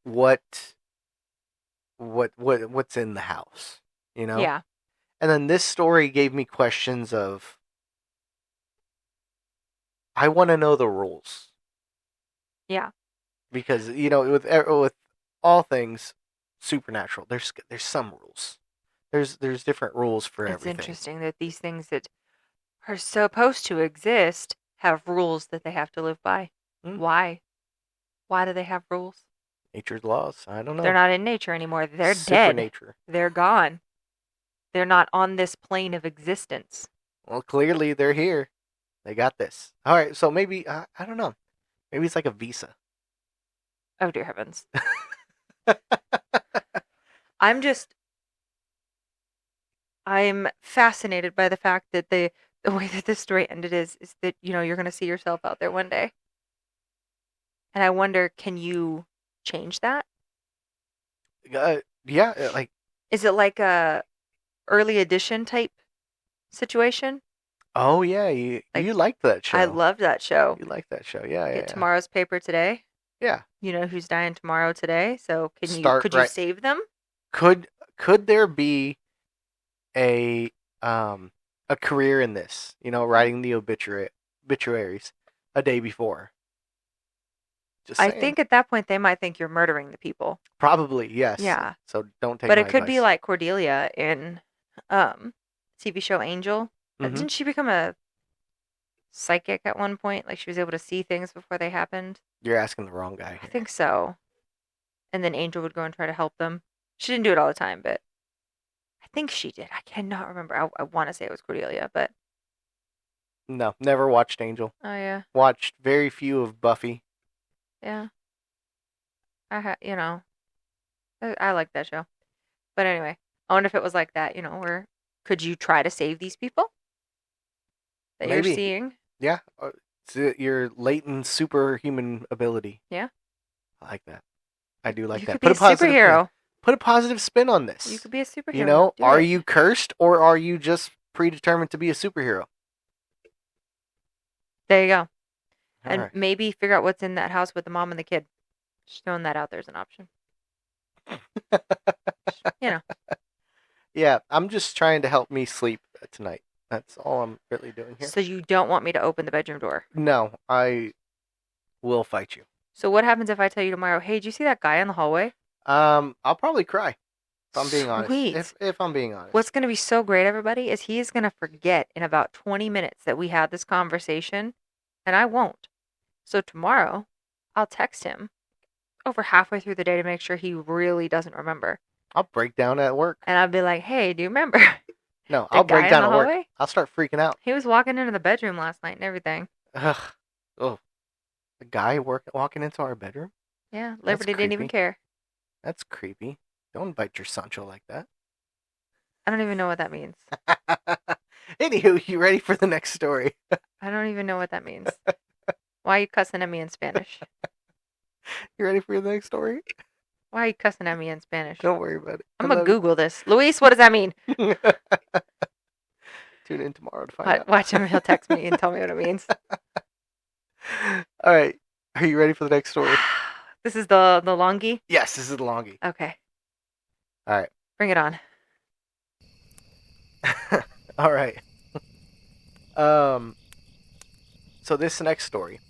Speaker 1: what's in the house,
Speaker 2: Yeah.
Speaker 1: And then this story gave me questions of, I want to know the rules.
Speaker 2: Yeah.
Speaker 1: Because with all things supernatural, there's some rules. There's different rules for everything.
Speaker 2: It's interesting that these things that are supposed to exist have rules that they have to live by. Why? Why do they have rules?
Speaker 1: Nature's laws. I don't know.
Speaker 2: They're not in nature anymore. They're
Speaker 1: dead.
Speaker 2: Nature. They're gone. They're not on this plane of existence.
Speaker 1: Well, clearly they're here. They got this. All right, so maybe I don't know. Maybe it's like a visa.
Speaker 2: Oh, dear heavens. I'm just, I'm fascinated by the fact that the way that this story ended is that, you're going to see yourself out there one day. And I wonder, can you change that?
Speaker 1: Yeah, like,
Speaker 2: Is it like a early edition type situation?
Speaker 1: oh yeah, you
Speaker 2: Like,
Speaker 1: you liked that
Speaker 2: I
Speaker 1: show.
Speaker 2: loved that show.
Speaker 1: You liked that show. Yeah, yeah,
Speaker 2: Get
Speaker 1: yeah.
Speaker 2: tomorrow's paper today.
Speaker 1: Yeah.
Speaker 2: You know who's dying tomorrow today. So
Speaker 1: Start
Speaker 2: could you
Speaker 1: right.
Speaker 2: save them?
Speaker 1: Could there be a a career in this? Writing the obituaries a day before. Just
Speaker 2: I
Speaker 1: saying.
Speaker 2: think at that point they might think you're murdering the people.
Speaker 1: Probably, yes.
Speaker 2: Yeah.
Speaker 1: So don't take
Speaker 2: But
Speaker 1: my
Speaker 2: it could
Speaker 1: advice.
Speaker 2: be like Cordelia in TV show Angel.
Speaker 1: Mhm.
Speaker 2: Didn't she become a psychic at one point? Like she was able to see things before they happened?
Speaker 1: You're asking the wrong guy
Speaker 2: I
Speaker 1: here.
Speaker 2: think so. And then Angel would go and try to help them. She didn't do it all the time, but I think she did. I cannot remember. I want to say it was Cordelia, but
Speaker 1: No, never watched Angel.
Speaker 2: oh yeah,
Speaker 1: Watched very few of Buffy.
Speaker 2: yeah. I like that show. But anyway, I wonder if it was like that. Where could you try to save these people that
Speaker 1: Maybe.
Speaker 2: you're seeing?
Speaker 1: Yeah, it's your latent superhuman ability.
Speaker 2: Yeah,
Speaker 1: I like that. I do like
Speaker 2: you
Speaker 1: that.
Speaker 2: could be a superhero.
Speaker 1: Put a positive spin on this.
Speaker 2: You could be a superhero. Do
Speaker 1: Are
Speaker 2: it.
Speaker 1: you cursed or are you just predetermined to be a superhero?
Speaker 2: There you go.
Speaker 1: All
Speaker 2: And
Speaker 1: right.
Speaker 2: maybe figure out what's in that house with the mom and the kid. Just throwing that out there as an option.
Speaker 1: Yeah, I'm just trying to help me sleep tonight. That's all I'm really doing here.
Speaker 2: So you don't want me to open the bedroom door?
Speaker 1: No, I will fight you.
Speaker 2: So what happens if I tell you tomorrow, hey, did you see that guy in the hallway?
Speaker 1: I'll probably cry. If I'm being
Speaker 2: Sweet.
Speaker 1: honest. If I'm being honest.
Speaker 2: What's going to be so great, everybody, is he is going to forget in about 20 minutes that we had this conversation, and I won't. So tomorrow, I'll text him over halfway through the day to make sure he really doesn't remember.
Speaker 1: I'll break down at work.
Speaker 2: And I'll be like, hey, do you remember?
Speaker 1: No, I'll break down at work.
Speaker 2: Hallway?
Speaker 1: I'll start freaking out.
Speaker 2: He was walking into the bedroom last night and everything.
Speaker 1: Ugh. Oh. The guy walking into our bedroom?
Speaker 2: Yeah, Liberty didn't even care.
Speaker 1: That's creepy. Don't invite your Sancho like that.
Speaker 2: I don't even know what that means.
Speaker 1: Anywho, you ready for the next story?
Speaker 2: I don't even know what that means. Why are you cussing at me in Spanish?
Speaker 1: You ready for the next story?
Speaker 2: Why are you cussing at me in Spanish?
Speaker 1: Don't worry about it.
Speaker 2: I'm going to Google this. Luis, what does that mean?
Speaker 1: Tune in tomorrow to find out.
Speaker 2: Watch him. He'll text me and tell me what it means.
Speaker 1: All right. Are you ready for the next story?
Speaker 2: This is the longy?
Speaker 1: Yes, this is the longy.
Speaker 2: Okay.
Speaker 1: All right.
Speaker 2: Bring it on.
Speaker 1: All right. So this next story,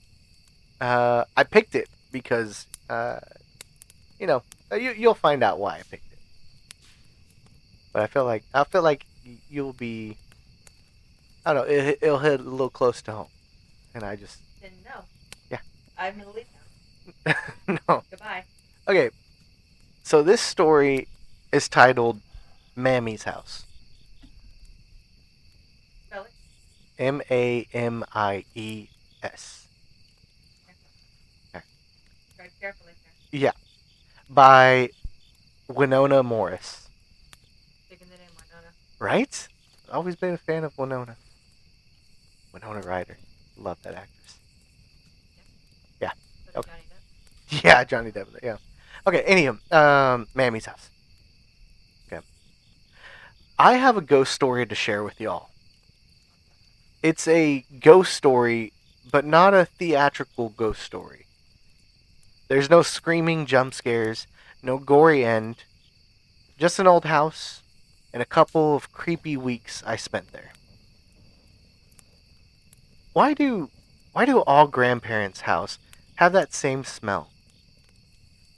Speaker 1: I picked it because, you'll find out why I picked it. But I feel like you'll be, I don't know, it'll hit a little close to home, and I just
Speaker 2: Didn't know.
Speaker 1: Yeah.
Speaker 2: I'm gonna leave now.
Speaker 1: No.
Speaker 2: Goodbye.
Speaker 1: Okay. So this story is titled Mammy's House.
Speaker 2: Spell it.
Speaker 1: Mamies. Okay.
Speaker 2: Very carefully.
Speaker 1: Yeah. By Winona Morris.
Speaker 2: Taking the name Winona.
Speaker 1: Right? Always been a fan of Winona. Winona Ryder. Love that actress. Yeah. Okay.
Speaker 2: Johnny Depp.
Speaker 1: Yeah, Johnny Depp. Yeah. Okay, anywho, Mammy's House. Okay. I have a ghost story to share with y'all. It's a ghost story, but not a theatrical ghost story. There's no screaming jump scares, no gory end, just an old house and a couple of creepy weeks I spent there. Why do all grandparents' house have that same smell?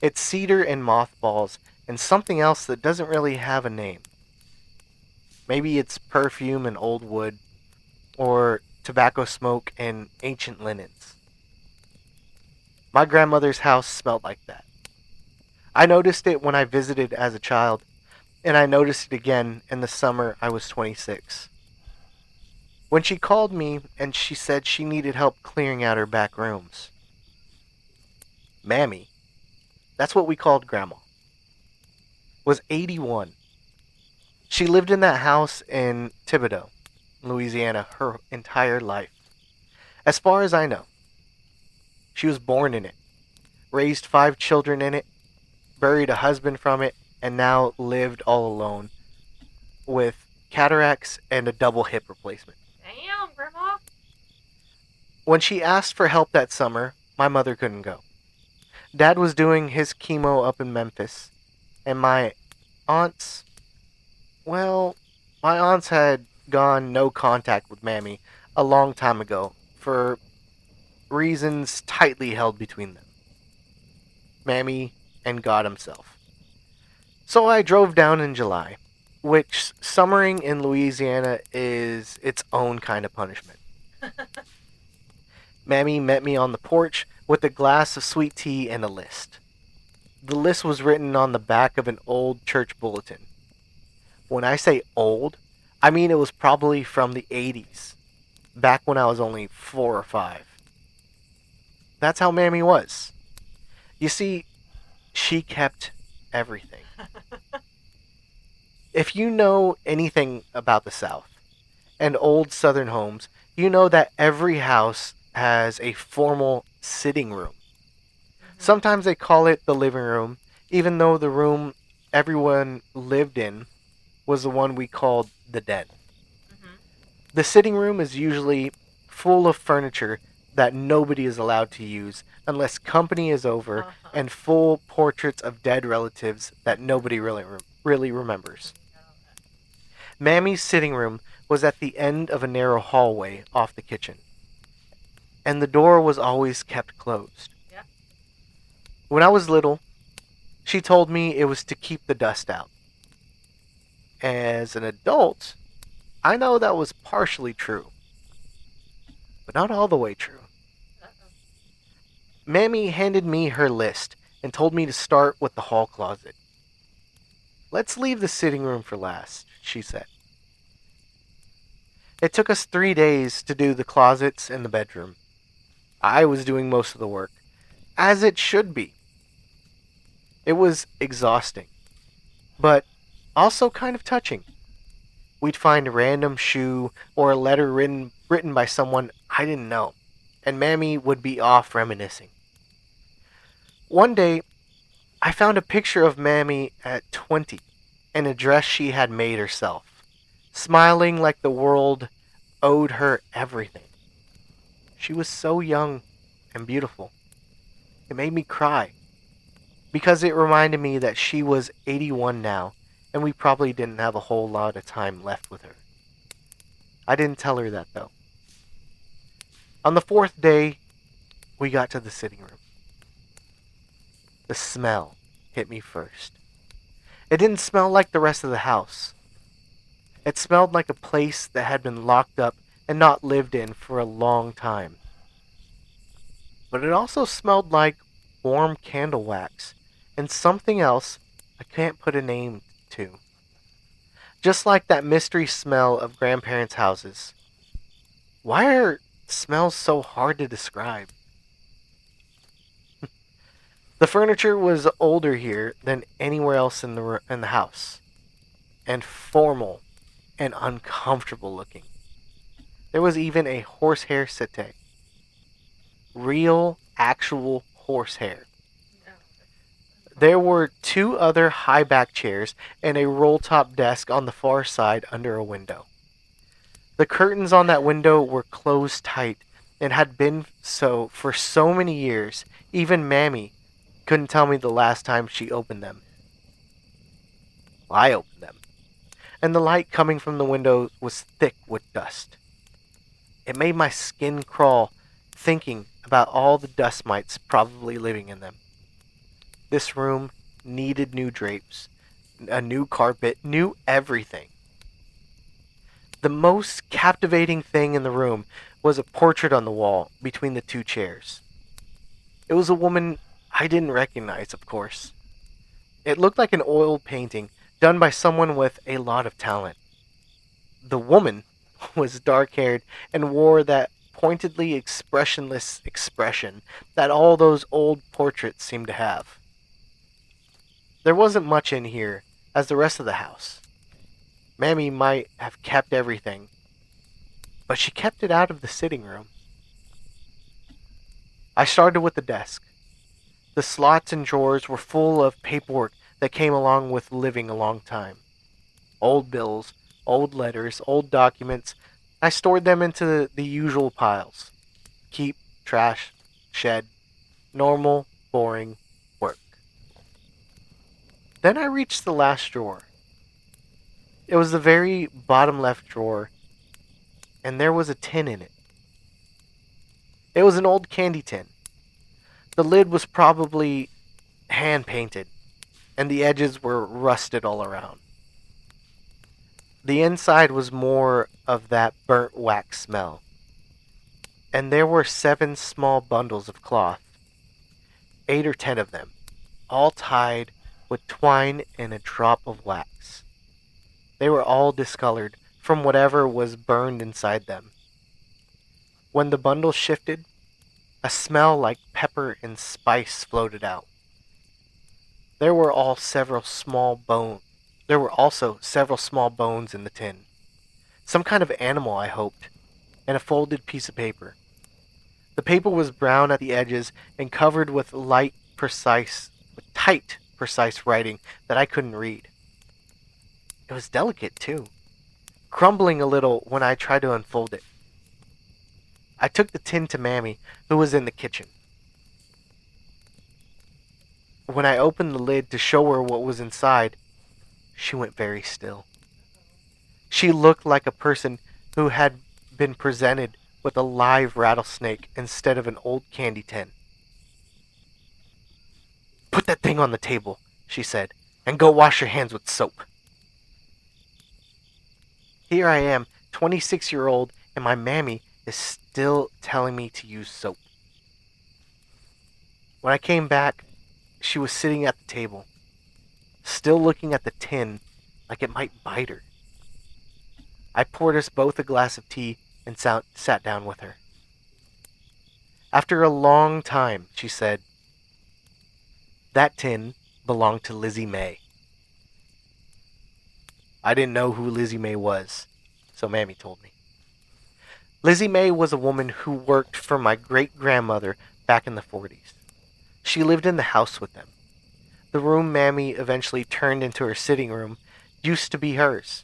Speaker 1: It's cedar and mothballs and something else that doesn't really have a name. Maybe it's perfume and old wood, or tobacco smoke and ancient linens. My grandmother's house smelled like that. I noticed it when I visited as a child, and I noticed it again in the summer I was 26. When she called me and she said she needed help clearing out her back rooms. Mammy, that's what we called Grandma, was 81. She lived in that house in Thibodaux, Louisiana, her entire life. As far as I know, she was born in it, raised 5 children in it, buried a husband from it, and now lived all alone with cataracts and a double hip replacement.
Speaker 2: Damn, Grandma.
Speaker 1: When she asked for help that summer, my mother couldn't go. Dad was doing his chemo up in Memphis, and aunts, well, my aunts had gone no contact with Mammy a long time ago for reasons tightly held between them. Mammy and God himself. So I drove down in July, which summering in Louisiana is its own kind of punishment. Mammy met me on the porch with a glass of sweet tea and a list. The list was written on the back of an old church bulletin. When I say old, I mean it was probably from the 80s, back when I was only 4 or 5. That's how Mammy was. You see, she kept everything. If you know anything about the South and old Southern homes, you know that every house has a formal sitting room. Sometimes they call it the living room, even though the room everyone lived in was the one we called the den.
Speaker 2: Mm-hmm.
Speaker 1: The sitting room is usually full of furniture that nobody is allowed to use unless company is over, and full portraits of dead relatives that nobody really remembers. Mammy's sitting room was at the end of a narrow hallway off the kitchen, and the door was always kept closed.
Speaker 2: Yeah.
Speaker 1: When I was little, she told me it was to keep the dust out. As an adult, I know that was partially true, but not all the way true. Mammy handed me her list and told me to start with the hall closet. Let's leave the sitting room for last, she said. It took us 3 days to do the closets and the bedroom. I was doing most of the work, as it should be. It was exhausting, but also kind of touching. We'd find a random shoe or a letter written by someone I didn't know, and Mammy would be off reminiscing. One day, I found a picture of Mammy at 20 in a dress she had made herself, smiling like the world owed her everything. She was so young and beautiful. It made me cry, because it reminded me that she was 81 now, and we probably didn't have a whole lot of time left with her. I didn't tell her that, though. On the 4th day, we got to the sitting room. The smell hit me first. It didn't smell like the rest of the house. It smelled like a place that had been locked up and not lived in for a long time. But it also smelled like warm candle wax and something else I can't put a name to. Just like that mystery smell of grandparents' houses. Why are smells so hard to describe? The furniture was older here than anywhere else in the house, and formal and uncomfortable looking. There was even a horsehair settee. Real, actual horsehair. There were 2 other high-back chairs and a roll-top desk on the far side under a window. The curtains on that window were closed tight and had been so for so many years, even Mammy couldn't tell me the last time she opened them. I opened them, and the light coming from the window was thick with dust. It made my skin crawl thinking about all the dust mites probably living in them. This room needed new drapes, a new carpet, new everything. The most captivating thing in the room was a portrait on the wall between the 2 chairs. It was a woman I didn't recognize, of course. It looked like an oil painting done by someone with a lot of talent. The woman was dark-haired and wore that pointedly expressionless expression that all those old portraits seemed to have. There wasn't much in here, as the rest of the house. Mammy might have kept everything, but she kept it out of the sitting room. I started with the desk. The slots and drawers were full of paperwork that came along with living a long time. Old bills, old letters, old documents. I stored them into the usual piles. Keep, trash, shed, normal, boring work. Then I reached the last drawer. It was the very bottom left drawer, and there was a tin in it. It was an old candy tin. The lid was probably hand painted, and the edges were rusted all around. The inside was more of that burnt wax smell, and there were 7 small bundles of cloth, 8 or 10 of them, all tied with twine and a drop of wax. They were all discolored from whatever was burned inside them. When the bundle shifted, a smell like pepper and spice floated out. There were also several small bones in the tin. Some kind of animal, I hoped, and a folded piece of paper. The paper was brown at the edges and covered with tight, precise writing that I couldn't read. It was delicate, too, crumbling a little when I tried to unfold it. I took the tin to Mammy, who was in the kitchen. When I opened the lid to show her what was inside, she went very still. She looked like a person who had been presented with a live rattlesnake instead of an old candy tin. "Put that thing on the table," she said, "and go wash your hands with soap." Here I am, 26-year-old, and my mammy is still telling me to use soap. When I came back, she was sitting at the table, still looking at the tin like it might bite her. I poured us both a glass of tea and sat down with her. After a long time, she said, "That tin belonged to Lizzie May." I didn't know who Lizzie May was, so Mammy told me. Lizzie May was a woman who worked for my great-grandmother back in the 40s. She lived in the house with them. The room Mammy eventually turned into her sitting room used to be hers.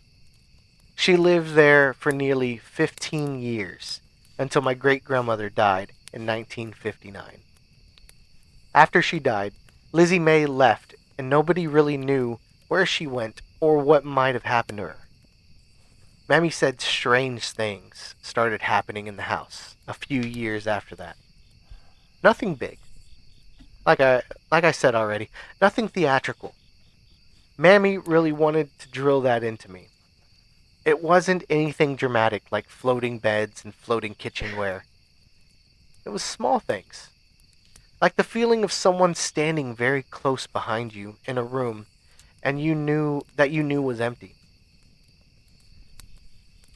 Speaker 1: She lived there for nearly 15 years, until my great-grandmother died in 1959. After she died, Lizzie May left, and nobody really knew where she went or what might have happened to her. Mammy said strange things started happening in the house a few years after that. Nothing big. Like I said already, nothing theatrical. Mammy really wanted to drill that into me. It wasn't anything dramatic like floating beds and floating kitchenware. It was small things. Like the feeling of someone standing very close behind you in a room and you knew was empty.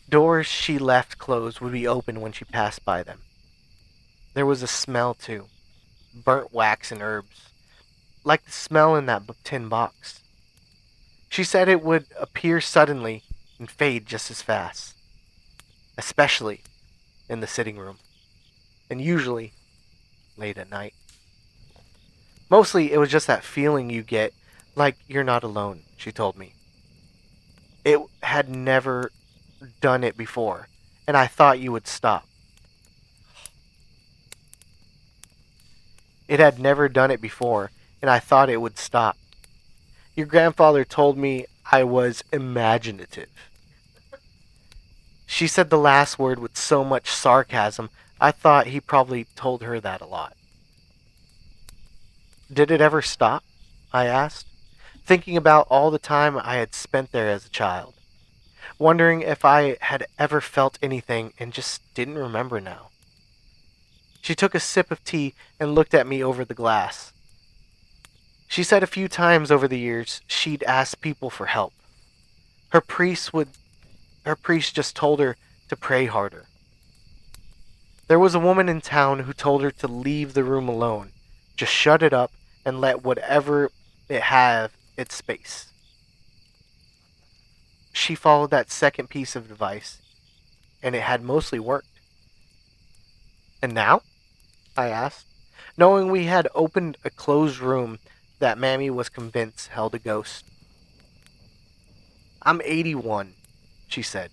Speaker 1: Doors she left closed would be open when she passed by them. There was a smell too. Burnt wax and herbs. Like the smell in that tin box. She said it would appear suddenly and fade just as fast. Especially in the sitting room. And usually late at night. Mostly it was just that feeling you get like you're not alone, she told me. It had never done it before, and I thought you would stop. It had never done it before, and I thought it would stop. Your grandfather told me I was imaginative. She said the last word with so much sarcasm, I thought he probably told her that a lot. Did it ever stop? I asked, thinking about all the time I had spent there as a child, wondering if I had ever felt anything and just didn't remember now. She took a sip of tea and looked at me over the glass. She said a few times over the years she'd asked people for help. Her priest just told her to pray harder. There was a woman in town who told her to leave the room alone. Just shut it up and let whatever it have its space. She followed that second piece of advice, and it had mostly worked. And now? I asked, knowing we had opened a closed room that Mammy was convinced held a ghost. I'm 81, she said.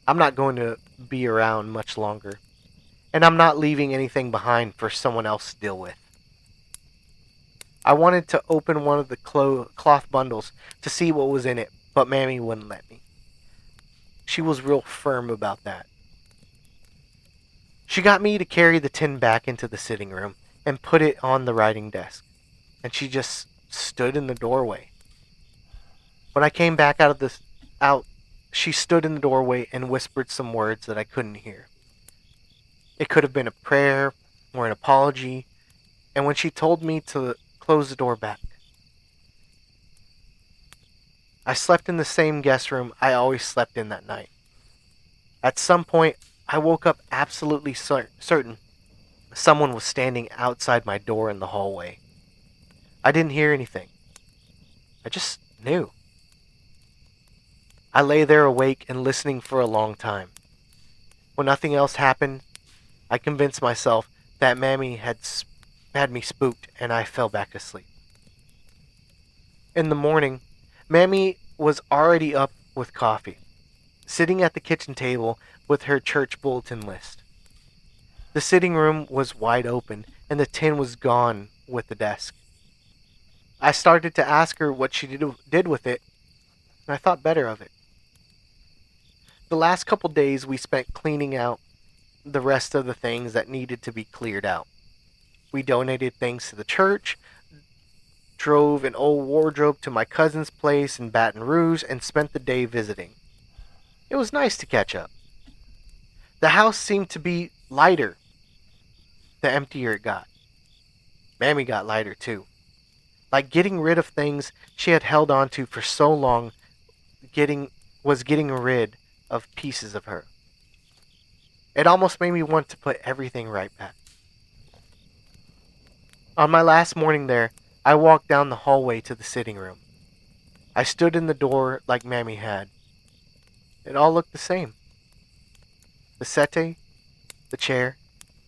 Speaker 1: I'm not going to be around much longer, and I'm not leaving anything behind for someone else to deal with. I wanted to open one of the cloth bundles to see what was in it, but Mammy wouldn't let me. She was real firm about that. She got me to carry the tin back into the sitting room and put it on the writing desk, and she just stood in the doorway. When I came back out, she stood in the doorway and whispered some words that I couldn't hear. It could have been a prayer or an apology, and when she told me to close the door back, I slept in the same guest room I always slept in that night. At some point, I woke up absolutely certain someone was standing outside my door in the hallway. I didn't hear anything. I just knew. I lay there awake and listening for a long time. When nothing else happened, I convinced myself that Mammy had me spooked, and I fell back asleep. In the morning, Mammy was already up with coffee, sitting at the kitchen table with her church bulletin list. The sitting room was wide open, and the tin was gone with the desk. I started to ask her what she did with it, and I thought better of it. The last couple days we spent cleaning out the rest of the things that needed to be cleared out. We donated things to the church, drove an old wardrobe to my cousin's place in Baton Rouge, and spent the day visiting. It was nice to catch up. The house seemed to be lighter the emptier it got. Mammy got lighter too. Like getting rid of things she had held on to for so long, getting rid of pieces of her. It almost made me want to put everything right back. On my last morning there, I walked down the hallway to the sitting room. I stood in the door like Mammy had. It all looked the same. The settee, the chair,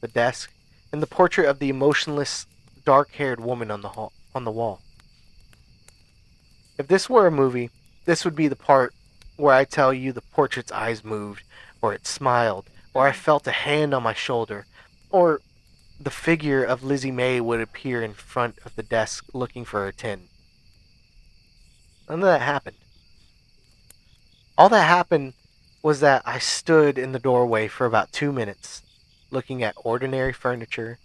Speaker 1: the desk, and the portrait of the emotionless, dark-haired woman on the wall. If this were a movie, this would be the part where I tell you the portrait's eyes moved, or it smiled, or I felt a hand on my shoulder, or the figure of Lizzie May would appear in front of the desk looking for her tin. None of that happened. All that happened was that I stood in the doorway for about 2 minutes, looking at ordinary furniture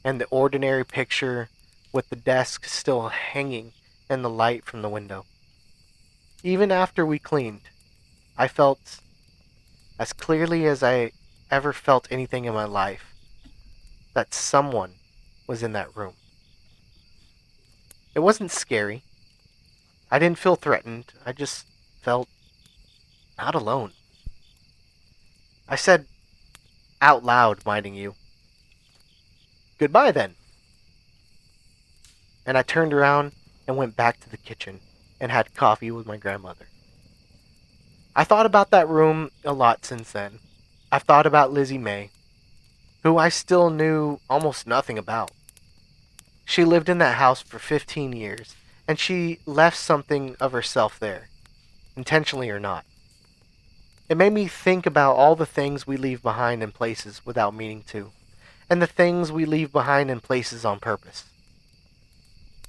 Speaker 1: and the ordinary picture with the desk still hanging and the light from the window. Even after we cleaned, I felt, as clearly as I ever felt anything in my life, that someone was in that room. It wasn't scary. I didn't feel threatened. I just felt not alone. I said out loud, minding you, "Goodbye then." And I turned around and went back to the kitchen and had coffee with my grandmother. I thought about that room a lot since then. I've thought about Lizzie May, who I still knew almost nothing about. She lived in that house for 15 years, and she left something of herself there, intentionally or not. It made me think about all the things we leave behind in places without meaning to, and the things we leave behind in places on purpose.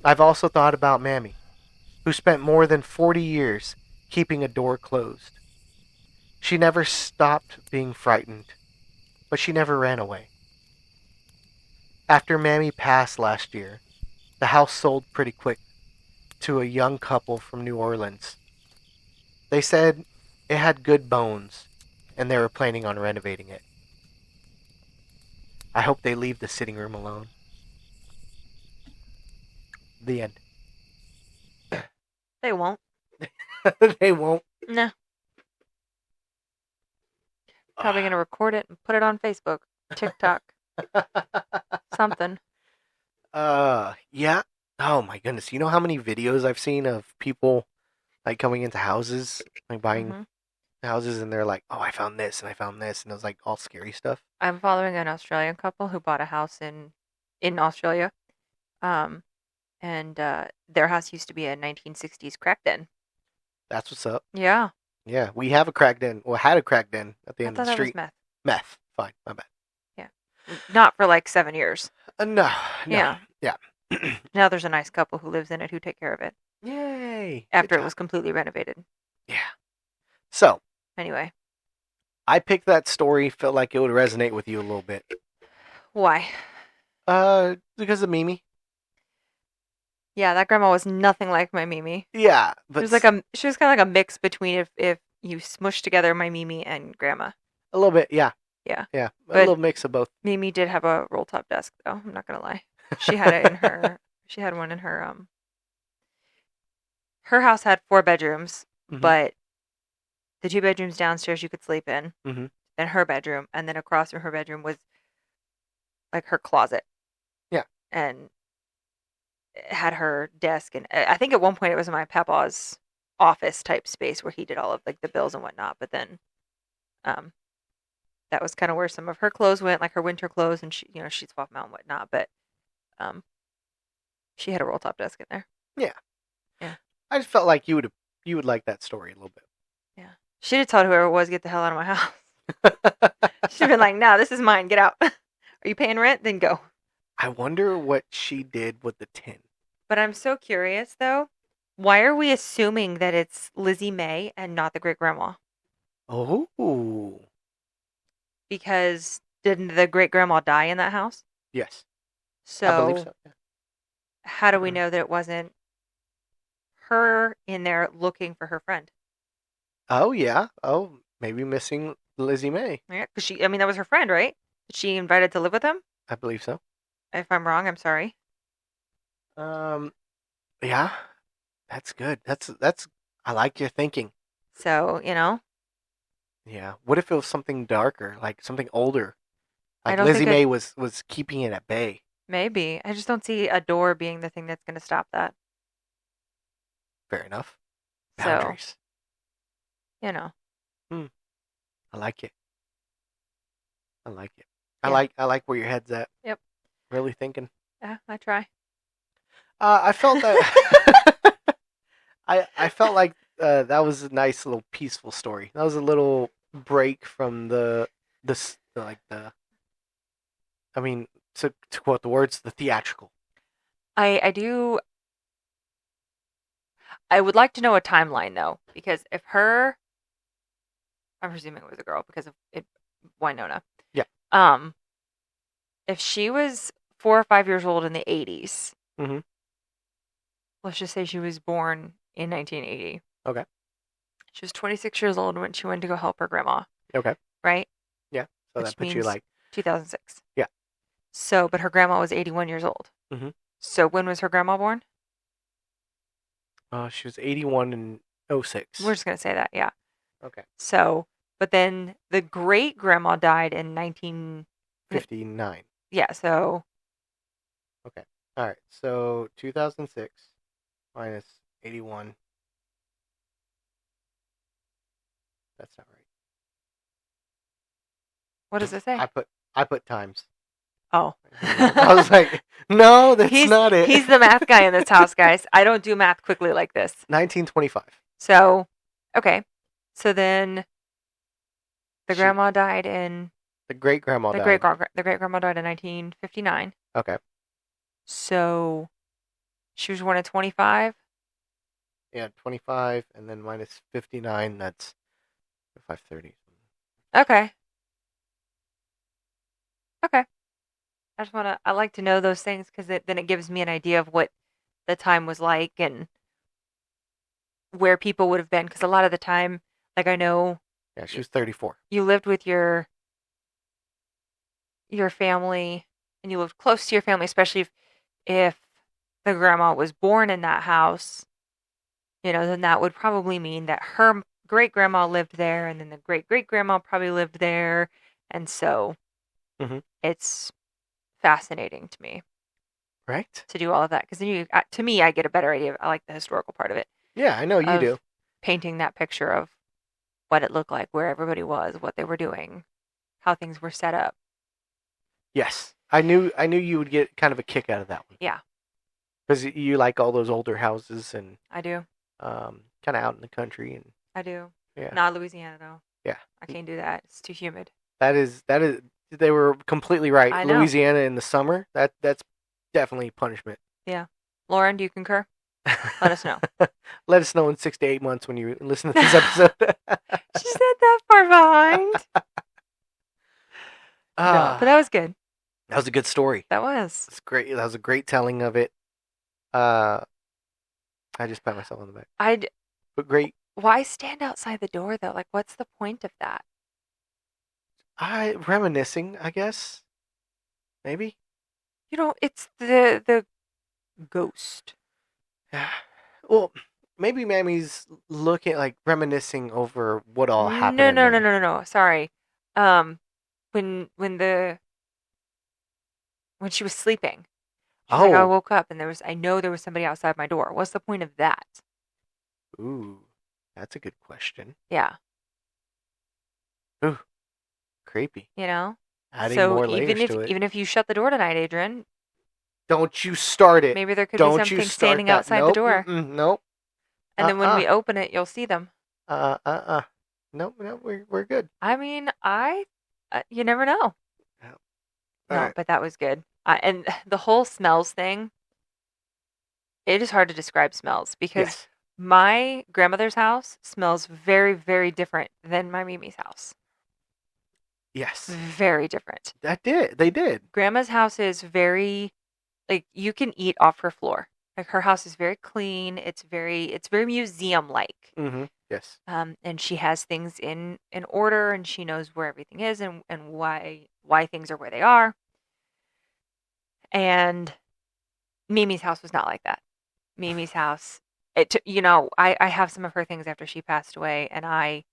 Speaker 1: I've also thought about Mammy, who spent more than 40 years keeping a door closed. She never stopped being frightened, but she never ran away. After Mammy passed last year, the house sold pretty quick to a young couple from New Orleans. They said it had good bones, and they were planning on renovating it. I hope they leave the sitting room alone. The end.
Speaker 2: They won't.
Speaker 1: They won't.
Speaker 2: No. Probably going to record it and put it on Facebook. TikTok, something.
Speaker 1: Yeah. Oh my goodness. You know how many videos I've seen of people like coming into houses, like buying
Speaker 2: Hmm.
Speaker 1: houses, and they're like, "Oh, I found this and I found this," and it was like all scary stuff.
Speaker 2: I'm following an Australian couple who bought a house in Australia. Um, and their house used to be a 1960s crack den.
Speaker 1: That's what's up.
Speaker 2: Yeah,
Speaker 1: Yeah, we have a crack den. Well, had a crack den at the
Speaker 2: I
Speaker 1: end of
Speaker 2: thought
Speaker 1: the
Speaker 2: that was
Speaker 1: street.
Speaker 2: meth.
Speaker 1: Meth. Fine, my bad.
Speaker 2: Yeah, not for like 7 years.
Speaker 1: No, no.
Speaker 2: Yeah.
Speaker 1: Yeah.
Speaker 2: Now there's a nice couple who lives in it who take care of it
Speaker 1: Yay. Good
Speaker 2: after it
Speaker 1: job.
Speaker 2: was completely renovated.
Speaker 1: Yeah. So,
Speaker 2: Anyway,
Speaker 1: I picked that story, felt like it would resonate with you a little bit.
Speaker 2: why?
Speaker 1: Because of Mimi.
Speaker 2: Yeah, that grandma was nothing like my Mimi.
Speaker 1: Yeah,
Speaker 2: She
Speaker 1: but
Speaker 2: was she was kind of like a mix between if you smush together my Mimi and grandma.
Speaker 1: a little bit, yeah.
Speaker 2: Yeah.
Speaker 1: Yeah, a
Speaker 2: But
Speaker 1: little mix of both.
Speaker 2: Mimi did have a roll top desk though, I'm not gonna lie. She had it in her she had one in her house had 4 bedrooms,
Speaker 1: Mhm.
Speaker 2: but the 2 bedrooms downstairs you could sleep in,
Speaker 1: Mhm.
Speaker 2: then her bedroom, and then across from her bedroom was like her closet.
Speaker 1: Yeah.
Speaker 2: And it had her desk, and I think at one point it was my papa's office type space where he did all of like the bills and whatnot. But then, um, that was kind of where some of her clothes went, like her winter clothes, and she'd swap them out and whatnot. But um, she had a roll top desk in there.
Speaker 1: Yeah.
Speaker 2: Yeah.
Speaker 1: I just felt like you would like that story a little bit.
Speaker 2: Yeah. She'd have told whoever it was, get the hell out of my house. She'd have been like, no, this is mine. Get out. Are you paying rent? Then go.
Speaker 1: I wonder what she did with the tin.
Speaker 2: But I'm so curious though. Why are we assuming that it's Lizzie May and not the great grandma?
Speaker 1: Oh.
Speaker 2: Because didn't the great grandma die in that house?
Speaker 1: Yes. I believe
Speaker 2: So
Speaker 1: so. Yeah.
Speaker 2: how do we know that it wasn't her in there looking for her friend?
Speaker 1: Oh yeah. Oh, maybe missing Lizzie May.
Speaker 2: Yeah, because I mean, that was her friend, right? She invited to live with him.
Speaker 1: I believe so.
Speaker 2: If I'm wrong, I'm sorry.
Speaker 1: Um. Yeah. That's good. That's. I like your thinking.
Speaker 2: So
Speaker 1: Yeah. What if it was something darker, like something older?
Speaker 2: I
Speaker 1: Like
Speaker 2: don't
Speaker 1: Lizzie
Speaker 2: think it.
Speaker 1: May was keeping it at bay.
Speaker 2: Maybe I just don't see a door being the thing that's going to stop that.
Speaker 1: Fair enough.
Speaker 2: So
Speaker 1: Boundaries. Hmm. I like it. I like it.
Speaker 2: Yeah.
Speaker 1: I like where your head's at.
Speaker 2: Yep.
Speaker 1: Really thinking.
Speaker 2: Yeah, I try.
Speaker 1: I felt that. I felt like that was a nice little peaceful story. That was a little break from like the. I mean, to quote the words, the theatrical.
Speaker 2: I do. I would like to know a timeline though, because if I'm presuming it was a girl because of it, Winona.
Speaker 1: Yeah.
Speaker 2: Um, if she was 4 or 5 years old in the 80s,
Speaker 1: Mm-hmm.
Speaker 2: let's just say she was born in 1980.
Speaker 1: Okay.
Speaker 2: She was 26 years old when she went to go help her grandma,
Speaker 1: Okay.
Speaker 2: right?
Speaker 1: Yeah. So
Speaker 2: Which
Speaker 1: that puts you
Speaker 2: means
Speaker 1: like
Speaker 2: 2006.
Speaker 1: yeah.
Speaker 2: So, but her grandma was 81 years old.
Speaker 1: Mm-hmm.
Speaker 2: So when was her grandma born?
Speaker 1: She was 81 and 06.
Speaker 2: We're just gonna say that, yeah.
Speaker 1: Okay.
Speaker 2: So, but then the great grandma died in
Speaker 1: 59.
Speaker 2: Yeah. So
Speaker 1: Okay. All right. So 2006 minus 81. That's not right.
Speaker 2: what does it say?
Speaker 1: I put times.
Speaker 2: Oh.
Speaker 1: I was like, no, that's not it.
Speaker 2: He's the math guy in this house, guys. I don't do math quickly like this.
Speaker 1: 1925.
Speaker 2: So, okay. So then the grandma died in
Speaker 1: The great grandma died.
Speaker 2: the great grandma died in 1959.
Speaker 1: Okay.
Speaker 2: So she was born at 25.
Speaker 1: Yeah, 25 and then minus 59. That's 530.
Speaker 2: Okay. Okay. I like to know those things because then it gives me an idea of what the time was like and where people would have been. Because a lot of the time, like I know.
Speaker 1: Yeah, she was 34.
Speaker 2: You lived with your family and you lived close to your family, especially if the grandma was born in that house, then that would probably mean that her great grandma lived there and then the great great grandma probably lived there. And so
Speaker 1: Mm-hmm.
Speaker 2: It's fascinating to me
Speaker 1: Right?
Speaker 2: to do all of that because then to me, I get a better idea. I like the historical part of it,
Speaker 1: Yeah, I know you do.
Speaker 2: of painting that picture of what it looked like, where everybody was, what they were doing, how things were set up.
Speaker 1: Yes, I knew you would get kind of a kick out of that one
Speaker 2: Yeah,
Speaker 1: because you like all those older houses and
Speaker 2: I do.
Speaker 1: kind of out in the country and
Speaker 2: I do.
Speaker 1: yeah,
Speaker 2: Not Louisiana though.
Speaker 1: yeah.
Speaker 2: I can't do that. It's too humid.
Speaker 1: That is. They were completely right.
Speaker 2: I know.
Speaker 1: Louisiana in the summer, that's definitely punishment.
Speaker 2: Yeah. Lauren, do you concur? Let us know.
Speaker 1: Let us know in 6 to 8 months when you listen to this episode.
Speaker 2: She said that far behind. No, but
Speaker 1: Ah,
Speaker 2: that was good.
Speaker 1: that was a good story.
Speaker 2: That was.
Speaker 1: It's great. That was a great telling of it. Uh, I just pat myself on the back.
Speaker 2: I'd.
Speaker 1: But great.
Speaker 2: Why stand outside the door though? Like, what's the point of that?
Speaker 1: I reminiscing, I guess. Maybe.
Speaker 2: It's the ghost.
Speaker 1: Well, maybe Mammy's looking like reminiscing over what all happened
Speaker 2: No,
Speaker 1: in
Speaker 2: no, no,
Speaker 1: there.
Speaker 2: no, no, no. Sorry. Um, when she was sleeping, she's like, I
Speaker 1: Oh,
Speaker 2: woke up and I know there was somebody outside my door. What's the point of that?
Speaker 1: ooh, that's a good question.
Speaker 2: Yeah,
Speaker 1: Ooh, creepy.
Speaker 2: you know.
Speaker 1: Adding
Speaker 2: So
Speaker 1: more layers to it.
Speaker 2: even if you shut the door tonight, Adrian,
Speaker 1: Don't you start it.
Speaker 2: maybe there could be
Speaker 1: Don't you
Speaker 2: something
Speaker 1: start
Speaker 2: standing
Speaker 1: that.
Speaker 2: outside the
Speaker 1: Nope.
Speaker 2: door.
Speaker 1: Nope.
Speaker 2: And then when we open it, you'll see them.
Speaker 1: Nope. Nope. We're good.
Speaker 2: I mean, you never know.
Speaker 1: All
Speaker 2: No,
Speaker 1: right.
Speaker 2: but that was good. And the whole smells thing, it is hard to describe smells because
Speaker 1: Yes.
Speaker 2: my grandmother's house smells very, very different than my Mimi's house.
Speaker 1: Yes.
Speaker 2: Very different.
Speaker 1: That did. They did.
Speaker 2: Grandma's house is very, like, you can eat off her floor. Like, her house is very clean. It's very museum-like.
Speaker 1: Mm-hmm. Yes.
Speaker 2: And she has things in order, and she knows where everything is and why things are where they are. And Mimi's house was not like that. Mimi's house, I have some of her things after she passed away, and I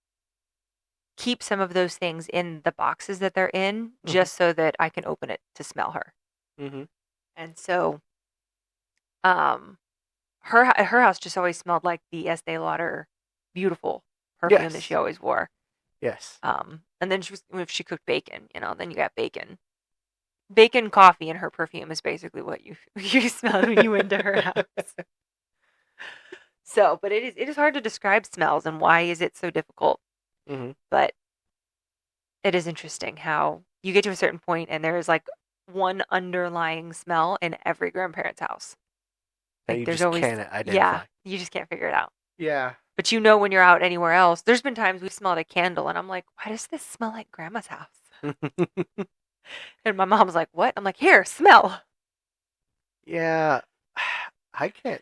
Speaker 2: keep some of those things in the boxes that they're in just so that I can open it to smell her.
Speaker 1: Mm-hmm.
Speaker 2: And so, um, her house just always smelled like the Estee Lauder beautiful perfume that she
Speaker 1: Yes.
Speaker 2: always wore.
Speaker 1: Yes.
Speaker 2: And then if she cooked bacon, then you got bacon. Bacon, coffee, and her perfume is basically what you you smelled when you went to her house. So, but it is hard to describe smells and why is it so difficult.
Speaker 1: Mm-hmm.
Speaker 2: But it is interesting how you get to a certain point and there is like one underlying smell in every grandparent's house.
Speaker 1: That
Speaker 2: Like
Speaker 1: you
Speaker 2: there's
Speaker 1: just
Speaker 2: always,
Speaker 1: can't identify.
Speaker 2: yeah, you just can't figure it out.
Speaker 1: Yeah.
Speaker 2: But when you're out anywhere else, there's been times we've smelled a candle and I'm like, why does this smell like grandma's house? And my mom's like, what? I'm like, here, smell.
Speaker 1: Yeah. I can't.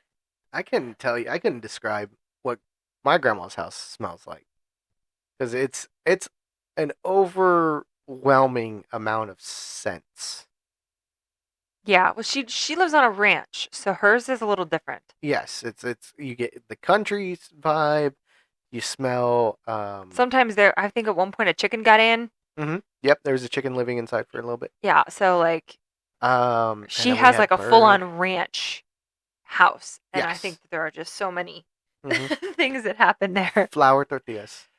Speaker 1: I couldn't tell you. I couldn't describe what my grandma's house smells like because it's an overwhelming amount of scents.
Speaker 2: Yeah, well, she lives on a ranch, so hers is a little different.
Speaker 1: Yes, it's you get the country vibe. You smell.
Speaker 2: Sometimes I think at one point a chicken got in.
Speaker 1: Mm-hmm. Yep, there was a chicken living inside for a little bit.
Speaker 2: Yeah, so like
Speaker 1: And
Speaker 2: she
Speaker 1: then we
Speaker 2: has
Speaker 1: had
Speaker 2: like a
Speaker 1: bird.
Speaker 2: full-on ranch house, and I
Speaker 1: Yes.
Speaker 2: think that there are just so many
Speaker 1: Mm-hmm.
Speaker 2: things that happen there.
Speaker 1: Flour tortillas.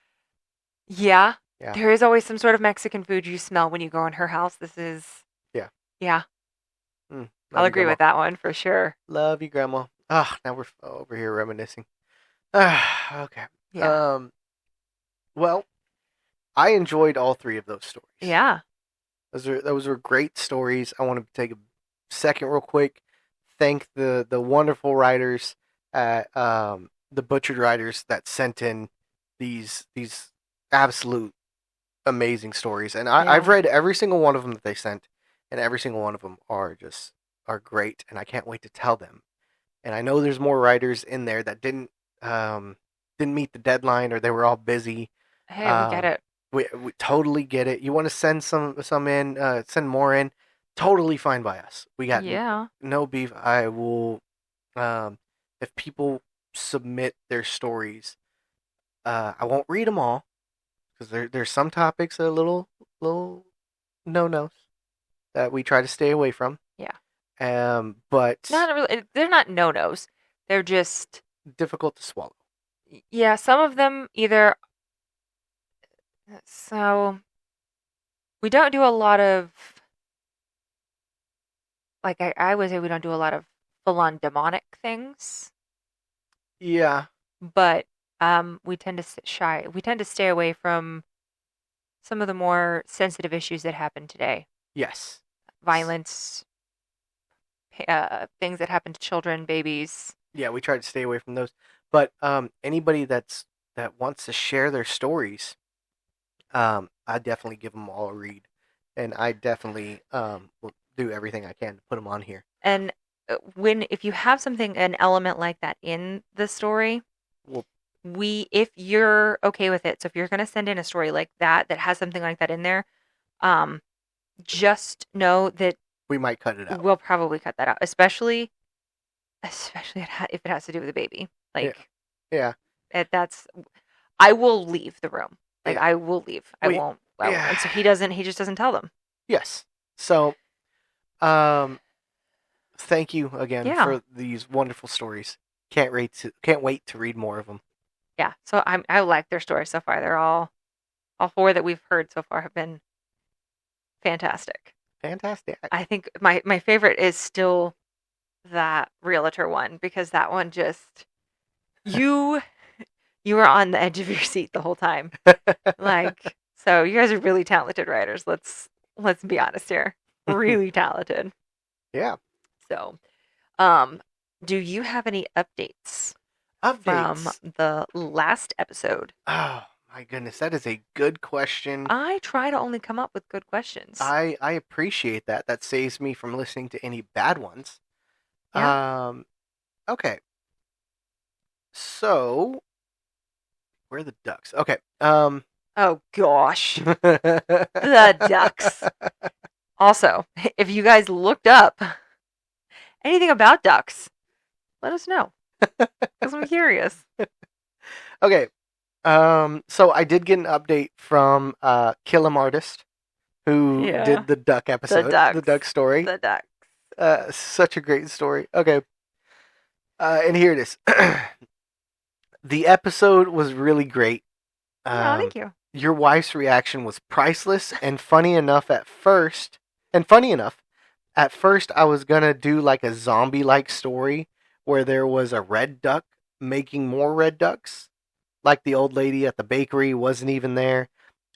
Speaker 2: Yeah,
Speaker 1: Yeah.
Speaker 2: there is always some sort of Mexican food you smell when you go in her house. This is
Speaker 1: Yeah.
Speaker 2: yeah,
Speaker 1: Love
Speaker 2: I'll
Speaker 1: you,
Speaker 2: agree
Speaker 1: Grandma.
Speaker 2: with that one for sure.
Speaker 1: Love you, Grandma. Ah, now we're over here reminiscing. Ah, okay.
Speaker 2: Yeah,
Speaker 1: Well, I enjoyed all three of those stories.
Speaker 2: yeah,
Speaker 1: Those were great stories. I want to take a second real quick. Thank the wonderful writers at the butchered writers that sent in these absolute amazing stories. And I've
Speaker 2: yeah.
Speaker 1: read every single one of them that they sent, and every single one of them are great, and I can't wait to tell them. And I know there's more writers in there that didn't meet the deadline or they were all busy.
Speaker 2: Hey, we get it.
Speaker 1: We totally get it. You want to send some in, send more in, totally fine by us. We got
Speaker 2: Yeah,
Speaker 1: no beef. I will, if people submit their stories, I won't read them all because there's some topics that are little no nos. that we try to stay away from.
Speaker 2: Yeah.
Speaker 1: But
Speaker 2: Not really. They're not no-nos. They're just
Speaker 1: difficult to swallow.
Speaker 2: Yeah. Some of them either. So we don't do a lot of like I would say we don't do a lot of full-on demonic things,
Speaker 1: Yeah.
Speaker 2: but we tend to shy. We tend to stay away from some of the more sensitive issues that happen today.
Speaker 1: Yes.
Speaker 2: Violence, things that happen to children, babies.
Speaker 1: Yeah, we try to stay away from those. But anybody that wants to share their stories, I definitely give them all a read, and I definitely will do everything I can to put them on here.
Speaker 2: And if you have an element like that in the story, if you're okay with it, so if you're going to send in a story like that has something like that in there, just know that
Speaker 1: we might cut it out.
Speaker 2: We'll probably cut that out, especially if it has to do with a baby. Like,
Speaker 1: yeah.
Speaker 2: I will leave the room. Like,
Speaker 1: yeah.
Speaker 2: I will leave. I won't.
Speaker 1: Yeah.
Speaker 2: And so he just doesn't tell them.
Speaker 1: Yes. So, thank you again for these wonderful stories. Can't wait to read more of them.
Speaker 2: Yeah. So I like their stories so far. They're all 4 that we've heard so far have been fantastic.
Speaker 1: Fantastic.
Speaker 2: I think my favorite is still that realtor one, because that one just you were on the edge of your seat the whole time. Like, so you guys are really talented writers. Let's be honest here. Really talented.
Speaker 1: Yeah.
Speaker 2: So, do you have any updates from the last episode?
Speaker 1: Oh, my goodness, that is a good question.
Speaker 2: I try to only come up with good questions.
Speaker 1: I appreciate that. That saves me from listening to any bad ones.
Speaker 2: Yeah.
Speaker 1: Okay. So, where are the ducks? Okay.
Speaker 2: Oh gosh. The ducks. Also, if you guys looked up anything about ducks, let us know. Because I'm curious.
Speaker 1: Okay. So I did get an update from Kill 'Em Artist, who did the duck episode, the duck story.
Speaker 2: The ducks.
Speaker 1: Such a great story. Okay. And here it is. The episode was really great.
Speaker 2: Oh, thank you.
Speaker 1: Your wife's reaction was priceless and funny enough at first. And funny enough, at first I was gonna do like a zombie-like story where there was a red duck making more red ducks. Like the old lady at the bakery wasn't even there.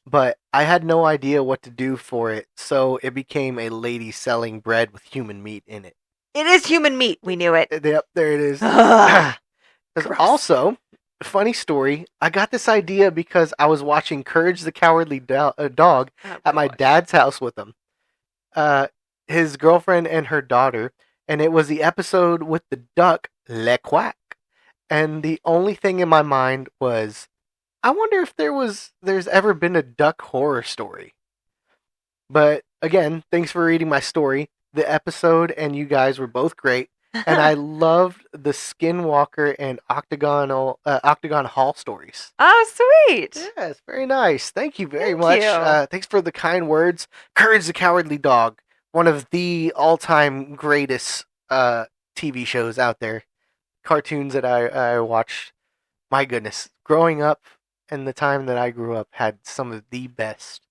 Speaker 1: But I had no idea what to do for it, so it became a lady selling bread with human meat in it.
Speaker 2: It is human meat. We knew it.
Speaker 1: Yep, there it is. Also, funny story, I got this idea because I was watching Courage the Cowardly Dog at my dad's house with him. His girlfriend and her daughter, and it was the episode with the duck, Le Quack. And the only thing in my mind was, I wonder if there's ever been a duck horror story. But again, thanks for reading my story. The episode and you guys were both great. And I loved the Skinwalker and Octagon Hall stories.
Speaker 2: Oh, sweet.
Speaker 1: Yes, very nice. Thank you very much. Thanks for the kind words. Courage the Cowardly Dog, one of the all-time greatest TV shows out there. Cartoons that I watched. My goodness, growing up and the time that I grew up had some of the best.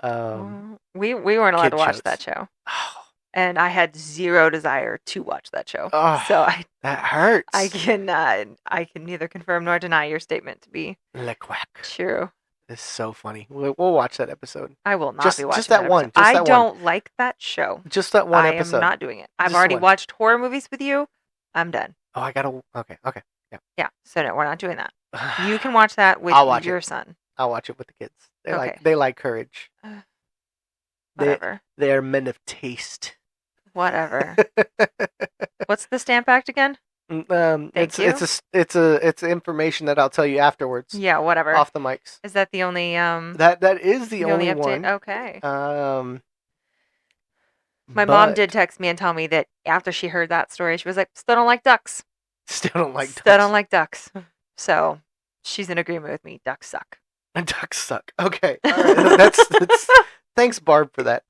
Speaker 2: We weren't allowed to watch that show. And I had zero desire to watch that show.
Speaker 1: Oh,
Speaker 2: so
Speaker 1: that hurts.
Speaker 2: I can neither confirm nor deny your statement to be
Speaker 1: Le Quack.
Speaker 2: True.
Speaker 1: It's so funny. We'll watch that episode.
Speaker 2: I will not be watching
Speaker 1: just that one.
Speaker 2: I don't like that show.
Speaker 1: Just that one episode.
Speaker 2: I am not doing it. I've already watched horror movies with you. I'm done.
Speaker 1: Oh, I gotta. Okay. Yeah.
Speaker 2: Yeah. So no, we're not doing that. You can watch that with your son.
Speaker 1: I'll watch it with the kids. They like Courage.
Speaker 2: Whatever.
Speaker 1: They are men of taste.
Speaker 2: Whatever. What's the Stamp Act again?
Speaker 1: It's information that I'll tell you afterwards.
Speaker 2: Yeah, whatever.
Speaker 1: Off the mics.
Speaker 2: Is that the only
Speaker 1: That is the only
Speaker 2: update?
Speaker 1: One.
Speaker 2: Okay. My
Speaker 1: But
Speaker 2: mom did text me and tell me that after she heard that story, she was like, still don't like ducks.
Speaker 1: Still don't like ducks.
Speaker 2: Still don't like ducks. So she's in agreement with me. Ducks suck.
Speaker 1: Ducks suck. Okay. All right. That's thanks, Barb, for that.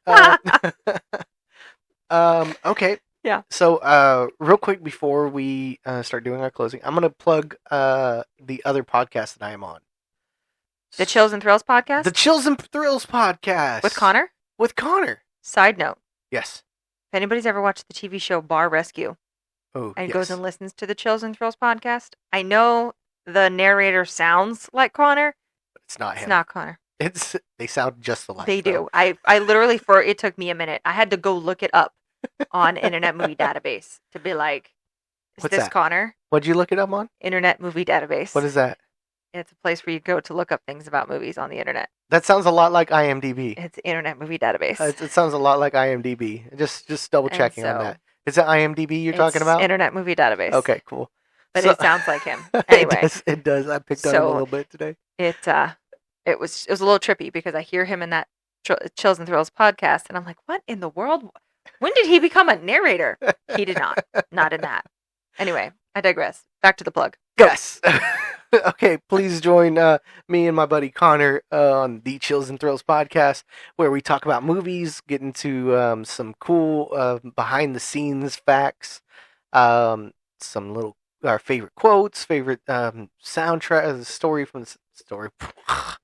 Speaker 1: Okay.
Speaker 2: Yeah.
Speaker 1: So, real quick before we start doing our closing, I'm gonna plug the other podcast that I am on.
Speaker 2: The Chills and Thrills podcast?
Speaker 1: The Chills and Thrills podcast.
Speaker 2: With Connor?
Speaker 1: With Connor.
Speaker 2: Side note.
Speaker 1: Yes.
Speaker 2: If anybody's ever watched the TV show Bar Rescue and goes and listens to the Chills and Thrills podcast, I know the narrator sounds like Connor.
Speaker 1: But it's not him.
Speaker 2: It's not Connor.
Speaker 1: They sound just alike.
Speaker 2: They do. I literally, it took me a minute. I had to go look it up on Internet Movie Database to be like,
Speaker 1: What's that?
Speaker 2: Connor?
Speaker 1: What'd you look it up on?
Speaker 2: Internet Movie Database.
Speaker 1: What is that?
Speaker 2: It's a place where you go to look up things about movies on the internet.
Speaker 1: That sounds a lot like IMDb.
Speaker 2: It's Internet Movie Database.
Speaker 1: It sounds a lot like IMDb. Just double checking on that. Is it IMDb you're talking about?
Speaker 2: Internet Movie Database.
Speaker 1: Okay, cool.
Speaker 2: But it sounds like him. Anyway,
Speaker 1: it does. I picked on him a little bit today.
Speaker 2: It was a little trippy because I hear him in that Chills and Thrills podcast, and I'm like, what in the world? When did he become a narrator? He did not. Not in that. Anyway, I digress. Back to the plug. Go.
Speaker 1: Yes. Okay, please join me and my buddy Connor on the Chills and Thrills podcast, where we talk about movies, get into some cool behind-the-scenes facts, some little our favorite quotes, favorite soundtrack, story from the story.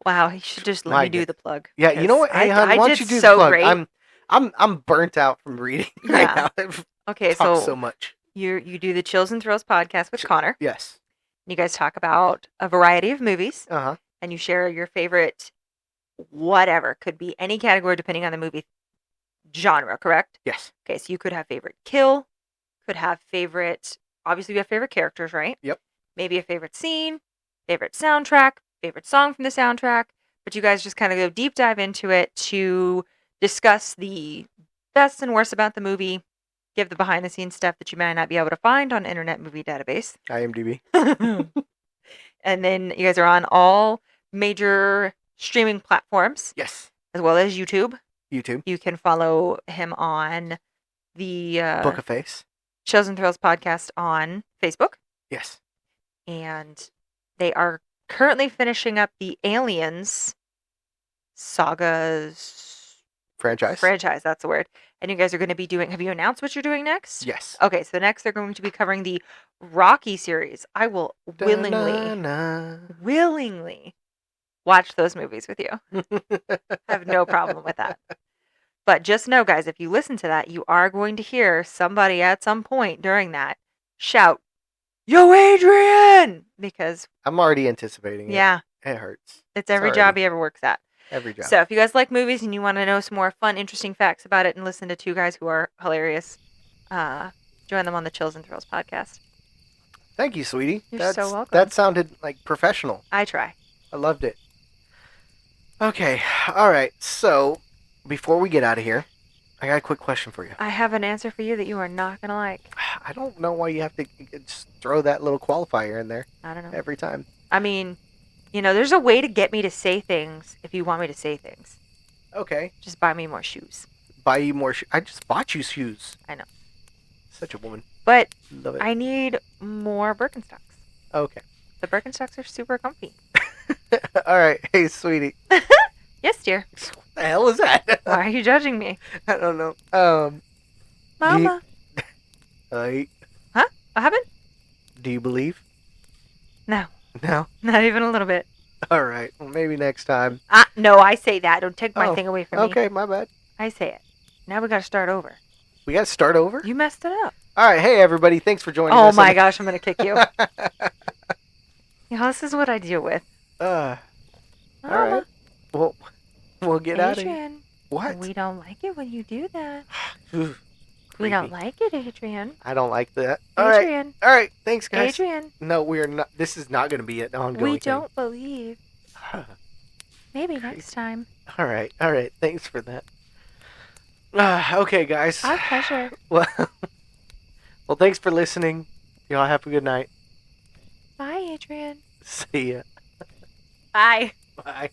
Speaker 2: Wow, he should just let me do the plug.
Speaker 1: Yeah, you know what? Hey, hon, why don't you do the plug? Great. I'm burnt out from reading right now.
Speaker 2: Okay,
Speaker 1: so much.
Speaker 2: You do the Chills and Thrills podcast with Connor.
Speaker 1: Yes.
Speaker 2: You guys talk about a variety of movies.
Speaker 1: Uh-huh.
Speaker 2: And you share your favorite whatever. Could be any category depending on the movie genre, correct?
Speaker 1: Yes.
Speaker 2: Okay, so you could have favorite kill, could have favorite, obviously you have favorite characters, right?
Speaker 1: Yep.
Speaker 2: Maybe a favorite scene, favorite soundtrack, favorite song from the soundtrack. But you guys just kind of go deep dive into it to discuss the best and worst about the movie. Give the behind-the-scenes stuff that you might not be able to find on Internet Movie Database.
Speaker 1: IMDb.
Speaker 2: And then you guys are on all major streaming platforms.
Speaker 1: Yes.
Speaker 2: As well as YouTube.
Speaker 1: YouTube.
Speaker 2: You can follow him on the
Speaker 1: Book of Face.
Speaker 2: Chills and Thrills podcast on Facebook.
Speaker 1: Yes.
Speaker 2: And they are currently finishing up the Aliens sagas franchise, that's the word. And you guys are going to be doing, have you announced what you're doing next?
Speaker 1: Yes.
Speaker 2: Okay, so next they're going to be covering the Rocky series. I will willingly watch those movies with you. I have no problem with that. But just know, guys, if you listen to that, you are going to hear somebody at some point during that shout, "Yo, Adrian!" Because
Speaker 1: I'm already anticipating it.
Speaker 2: Yeah.
Speaker 1: It hurts.
Speaker 2: It's every job he ever works at.
Speaker 1: Every job.
Speaker 2: So if you guys like movies and you want to know some more fun, interesting facts about it and listen to two guys who are hilarious, join them on the Chills and Thrills podcast.
Speaker 1: Thank you, sweetie.
Speaker 2: You're so welcome.
Speaker 1: That sounded like professional.
Speaker 2: I try.
Speaker 1: I loved it. Okay. All right. So before we get out of here, I got a quick question for you.
Speaker 2: I have an answer for you that you are not going to like.
Speaker 1: I don't know why you have to just throw that little qualifier in there.
Speaker 2: I don't know.
Speaker 1: Every time.
Speaker 2: I mean, you know, there's a way to get me to say things if you want me to say things.
Speaker 1: Okay.
Speaker 2: Just buy me more shoes.
Speaker 1: Buy you more shoes? I just bought you shoes.
Speaker 2: I know.
Speaker 1: Such a woman.
Speaker 2: But
Speaker 1: Love it.
Speaker 2: I need more Birkenstocks.
Speaker 1: Okay.
Speaker 2: The Birkenstocks are super comfy.
Speaker 1: All right. Hey, sweetie.
Speaker 2: Yes, dear.
Speaker 1: What the hell is that?
Speaker 2: Why are you judging me?
Speaker 1: I don't know.
Speaker 2: Mama.
Speaker 1: Huh?
Speaker 2: What happened?
Speaker 1: Do you believe?
Speaker 2: No.
Speaker 1: No?
Speaker 2: Not even a little bit.
Speaker 1: All right. Well, maybe next time.
Speaker 2: No, I say that. Don't take my thing away from me.
Speaker 1: Okay, my bad.
Speaker 2: I say it. Now we got to start over.
Speaker 1: We got to start over?
Speaker 2: You messed it up.
Speaker 1: All right. Hey, everybody. Thanks for joining us.
Speaker 2: Oh, my gosh. I'm going to kick you. This is what I deal with.
Speaker 1: All right. Well, we'll get out of here. What?
Speaker 2: We don't like it when you do that.
Speaker 1: Creepy.
Speaker 2: We don't like it, Adrian.
Speaker 1: I don't like that.
Speaker 2: Adrian.
Speaker 1: All right. Thanks, guys.
Speaker 2: Adrian.
Speaker 1: No, we are not. This is not going to be an ongoing
Speaker 2: We don't believe. Maybe
Speaker 1: Crazy.
Speaker 2: next time.
Speaker 1: All right. Thanks for that. Okay, guys.
Speaker 2: Our pleasure.
Speaker 1: Well, thanks for listening. Y'all have a good night.
Speaker 2: Bye, Adrian.
Speaker 1: See ya.
Speaker 2: Bye.
Speaker 1: Bye.